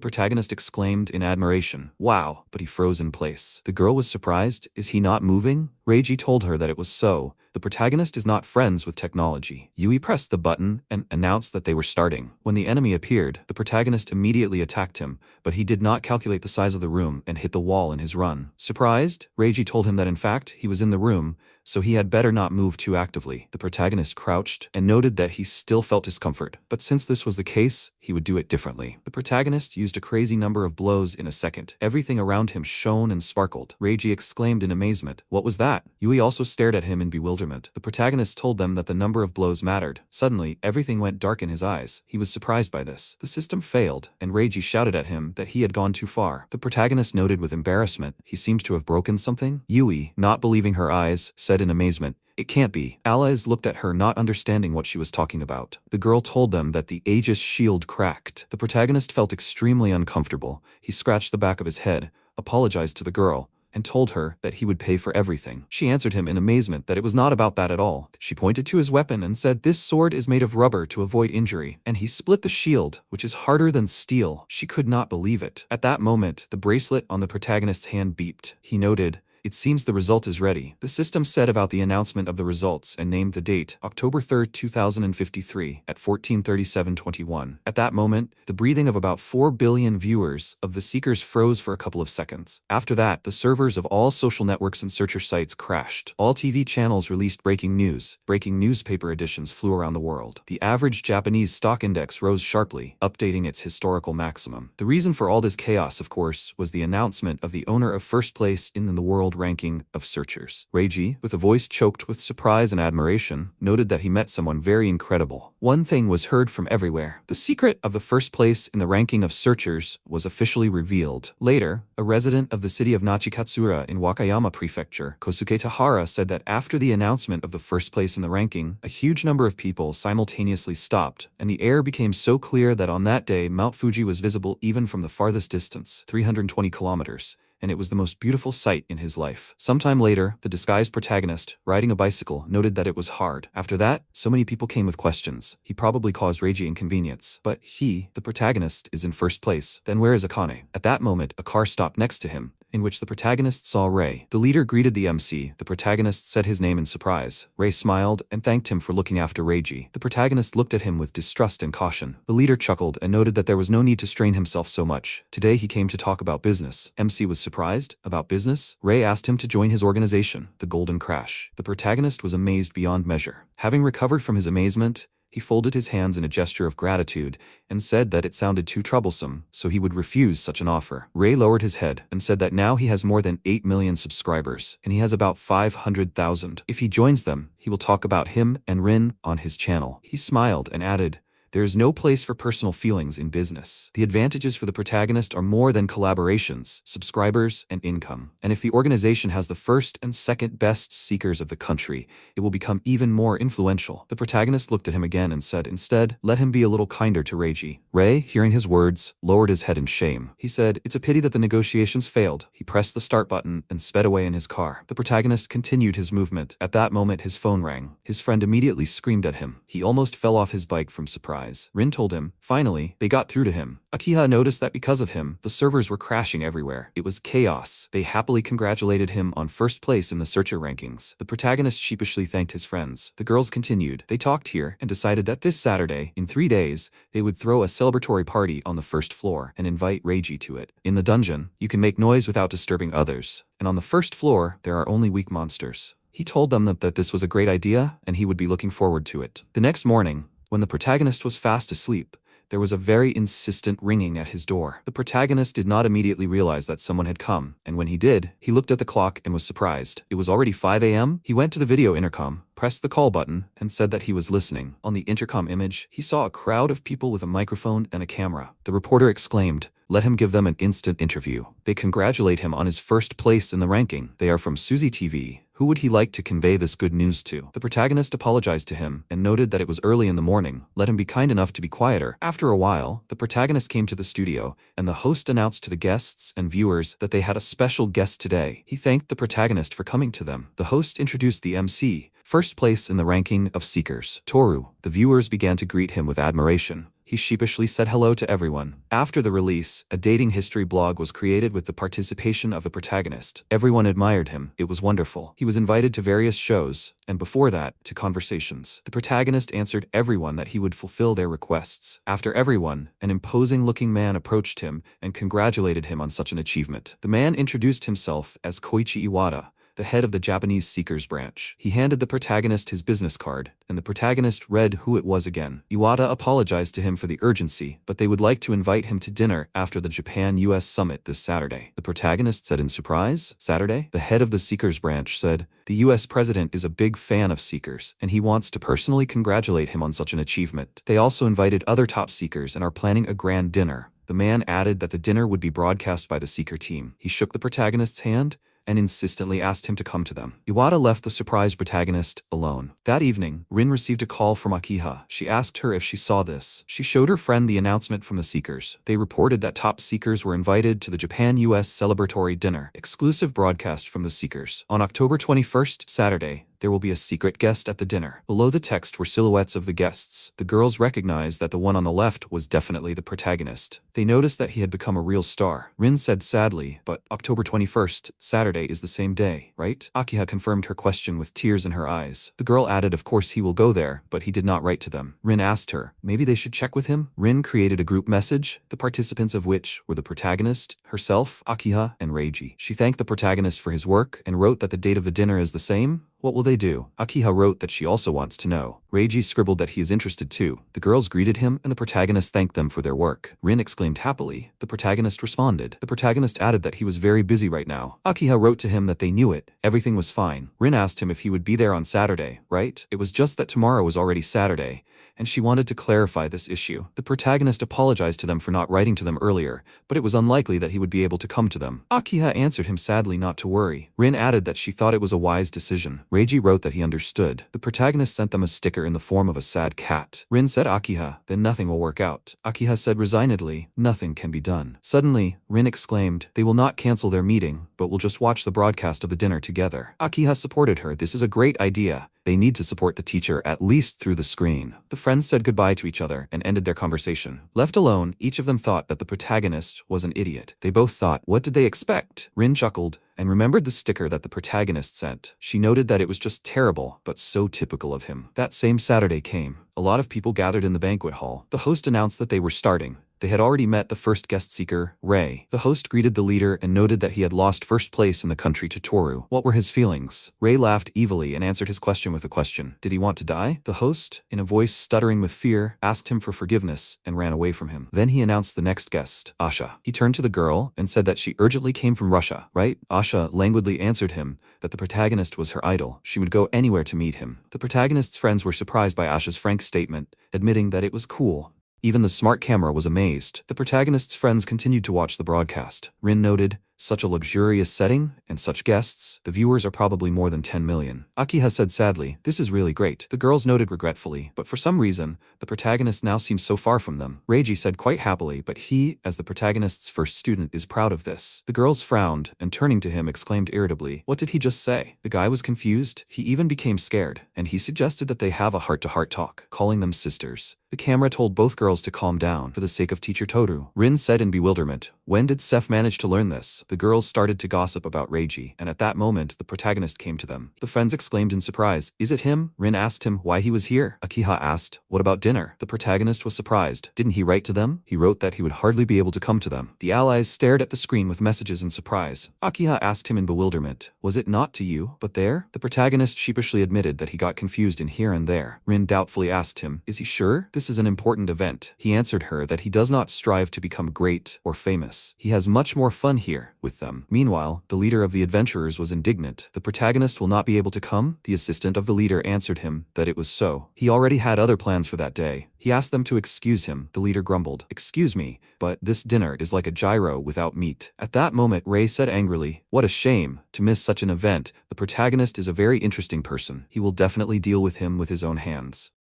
protagonist exclaimed in admiration, "Wow," but he froze in place. The girl was surprised. Is he not moving? Reiji told her that it was so. The protagonist is not friends with technology. Yui pressed the button and announced that they were starting. When the enemy appeared, the protagonist immediately attacked him, but he did not calculate the size of the room and hit the wall in his run. Surprised, Reiji told him that in fact, he was in the room, so he had better not move too actively. The protagonist crouched and noted that he still felt discomfort, but since this was the case, he would do it differently. The protagonist used a crazy number of blows in a second. Everything around him shone and sparkled. Reiji exclaimed in amazement, "What was that?" Yui also stared at him in bewilderment. The protagonist told them that the number of blows mattered. Suddenly, everything went dark in his eyes. He was surprised by this. The system failed, and Reiji shouted at him that he had gone too far. The protagonist noted with embarrassment, he seemed to have broken something. Yui, not believing her eyes, said in amazement, "It can't be." Allies looked at her, not understanding what she was talking about. The girl told them that the Aegis shield cracked. The protagonist felt extremely uncomfortable. He scratched the back of his head, apologized to the girl, and told her that he would pay for everything. She answered him in amazement that it was not about that at all. She pointed to his weapon and said, "This sword is made of rubber to avoid injury," and he split the shield, which is harder than steel. She could not believe it. At that moment, the bracelet on the protagonist's hand beeped. He noted, "It seems the result is ready." The system said about the announcement of the results and named the date, October 3rd, 2053, at 14:37:21. At that moment, the breathing of about 4 billion viewers of The Seekers froze for a couple of seconds. After that, the servers of all social networks and searcher sites crashed. All TV channels released breaking news. Breaking newspaper editions flew around the world. The average Japanese stock index rose sharply, updating its historical maximum. The reason for all this chaos, of course, was the announcement of the owner of first place in the world ranking of searchers. Reiji, with a voice choked with surprise and admiration, noted that he met someone very incredible. One thing was heard from everywhere. The secret of the first place in the ranking of searchers was officially revealed. Later, a resident of the city of Nachikatsura in Wakayama Prefecture, Kosuke Tahara, said that after the announcement of the first place in the ranking, a huge number of people simultaneously stopped, and the air became so clear that on that day Mount Fuji was visible even from the farthest distance, 320 kilometers. And it was the most beautiful sight in his life. Sometime later, the disguised protagonist, riding a bicycle, noted that it was hard. After that, so many people came with questions. He probably caused Reiji inconvenience. But he, the protagonist, is in first place. Then where is Akane? At that moment, a car stopped next to him, in which the protagonist saw Ray. The leader greeted the MC. The protagonist said his name in surprise. Ray smiled and thanked him for looking after Reiji. The protagonist looked at him with distrust and caution. The leader chuckled and noted that there was no need to strain himself so much. Today he came to talk about business. MC was surprised. About business? Ray asked him to join his organization, the Golden Crash. The protagonist was amazed beyond measure. Having recovered from his amazement, he folded his hands in a gesture of gratitude and said that it sounded too troublesome, so he would refuse such an offer. Ray lowered his head and said that now he has more than 8 million subscribers, and he has about 500,000. If he joins them, he will talk about him and Rin on his channel. He smiled and added, "There is no place for personal feelings in business. The advantages for the protagonist are more than collaborations, subscribers, and income. And if the organization has the first and second best seekers of the country, it will become even more influential." The protagonist looked at him again and said, "Instead, let him be a little kinder to Reiji." Ray, hearing his words, lowered his head in shame. He said, "It's a pity that the negotiations failed." He pressed the start button and sped away in his car. The protagonist continued his movement. At that moment, his phone rang. His friend immediately screamed at him. He almost fell off his bike from surprise. Rin told him, finally, they got through to him. Akiha noticed that because of him, the servers were crashing everywhere. It was chaos. They happily congratulated him on first place in the searcher rankings. The protagonist sheepishly thanked his friends. The girls continued. They talked here and decided that this Saturday, in 3 days, they would throw a celebratory party on the first floor and invite Reiji to it. In the dungeon, you can make noise without disturbing others. And on the first floor, there are only weak monsters. He told them that this was a great idea and he would be looking forward to it. The next morning, when the protagonist was fast asleep, there was a very insistent ringing at his door. The protagonist did not immediately realize that someone had come, and when he did, he looked at the clock and was surprised. It was already 5 a.m. He went to the video intercom, pressed the call button, and said that he was listening. On the intercom image, he saw a crowd of people with a microphone and a camera. The reporter exclaimed, "Let him give them an instant interview." They congratulate him on his first place in the ranking. They are from Suzy TV. Who would he like to convey this good news to? The protagonist apologized to him and noted that it was early in the morning. Let him be kind enough to be quieter. After a while, the protagonist came to the studio, and the host announced to the guests and viewers that they had a special guest today. He thanked the protagonist for coming to them. The host introduced the MC, first place in the ranking of Seekers, Tooru. The viewers began to greet him with admiration. He sheepishly said hello to everyone. After the release, a dating history blog was created with the participation of the protagonist. Everyone admired him. It was wonderful. He was invited to various shows, and before that, to conversations. The protagonist answered everyone that he would fulfill their requests. After everyone, an imposing-looking man approached him and congratulated him on such an achievement. The man introduced himself as Koichi Iwata, the head of the Japanese Seekers branch. He handed the protagonist his business card, and the protagonist read who it was again. Iwata apologized to him for the urgency, but they would like to invite him to dinner after the Japan-US summit this Saturday. The protagonist said in surprise, "Saturday?" The head of the Seekers branch said, "The US president is a big fan of Seekers, and he wants to personally congratulate him on such an achievement. They also invited other top Seekers and are planning a grand dinner." The man added that the dinner would be broadcast by the Seeker team. He shook the protagonist's hand and insistently asked him to come to them. Iwata left the surprised protagonist alone. That evening, Rin received a call from Akiha. She asked her if she saw this. She showed her friend the announcement from the Seekers. They reported that top Seekers were invited to the Japan-US celebratory dinner, exclusive broadcast from the Seekers. On October 21st, Saturday, there will be a secret guest at the dinner. Below the text were silhouettes of the guests. The girls recognized that the one on the left was definitely the protagonist. They noticed that he had become a real star. Rin said sadly, "But October 21st, Saturday is the same day, right?" Akiha confirmed her question with tears in her eyes. The girl added of course he will go there, but he did not write to them. Rin asked her, maybe they should check with him? Rin created a group message, the participants of which were the protagonist, herself, Akiha, and Reiji. She thanked the protagonist for his work and wrote that the date of the dinner is the same. What will they do? Akiha wrote that she also wants to know. Reiji scribbled that he is interested too. The girls greeted him and the protagonist thanked them for their work. Rin exclaimed happily. The protagonist responded. The protagonist added that he was very busy right now. Akiha wrote to him that they knew it. Everything was fine. Rin asked him if he would be there on Saturday, right? It was just that tomorrow was already Saturday, and she wanted to clarify this issue. The protagonist apologized to them for not writing to them earlier, but it was unlikely that he would be able to come to them. Akiha answered him sadly not to worry. Rin added that she thought it was a wise decision. Reiji wrote that he understood. The protagonist sent them a sticker in the form of a sad cat. Rin said Akiha, then nothing will work out. Akiha said resignedly, nothing can be done. Suddenly, Rin exclaimed, they will not cancel their meeting, but will just watch the broadcast of the dinner together. Akiha supported her. This is a great idea. They need to support the teacher at least through the screen. The friends said goodbye to each other and ended their conversation. Left alone, each of them thought that the protagonist was an idiot. They both thought, what did they expect? Rin chuckled and remembered the sticker that the protagonist sent. She noted that it was just terrible, but so typical of him. That same Saturday came. A lot of people gathered in the banquet hall. The host announced that they were starting. They had already met the first guest seeker, Ray. The host greeted the leader and noted that he had lost first place in the country to Tooru. What were his feelings? Ray laughed evilly and answered his question with a question. Did he want to die? The host, in a voice stuttering with fear, asked him for forgiveness and ran away from him. Then he announced the next guest, Asha. He turned to the girl and said that she urgently came from Russia, right? Asha languidly answered him that the protagonist was her idol. She would go anywhere to meet him. The protagonist's friends were surprised by Asha's frank statement, admitting that it was cool. Even the smart camera was amazed. The protagonist's friends continued to watch the broadcast. Rin noted, such a luxurious setting and such guests, the viewers are probably more than 10 million. Akiha said sadly, this is really great. The girls noted regretfully, but for some reason, the protagonist now seems so far from them. Reiji said quite happily, but he, as the protagonist's first student, is proud of this. The girls frowned and turning to him exclaimed irritably, what did he just say? The guy was confused. He even became scared, and he suggested that they have a heart-to-heart talk, calling them sisters. The camera told both girls to calm down for the sake of teacher Tooru. Rin said in bewilderment, when did Seth manage to learn this? The girls started to gossip about Reiji, and at that moment, the protagonist came to them. The friends exclaimed in surprise, is it him? Rin asked him why he was here. Akiha asked, what about dinner? The protagonist was surprised. Didn't he write to them? He wrote that he would hardly be able to come to them. The allies stared at the screen with messages in surprise. Akiha asked him in bewilderment, was it not to you, but there? The protagonist sheepishly admitted that he got confused in here and there. Rin doubtfully asked him, is he sure? This is an important event. He answered her that he does not strive to become great or famous. He has much more fun here with them. Meanwhile, the leader of the adventurers was indignant. The protagonist will not be able to come? The assistant of the leader answered him that it was so. He already had other plans for that day. He asked them to excuse him. The leader grumbled, excuse me, but this dinner is like a gyro without meat. At that moment, Ray said angrily, what a shame to miss such an event. The protagonist is a very interesting person. He will definitely deal with him with his own hands.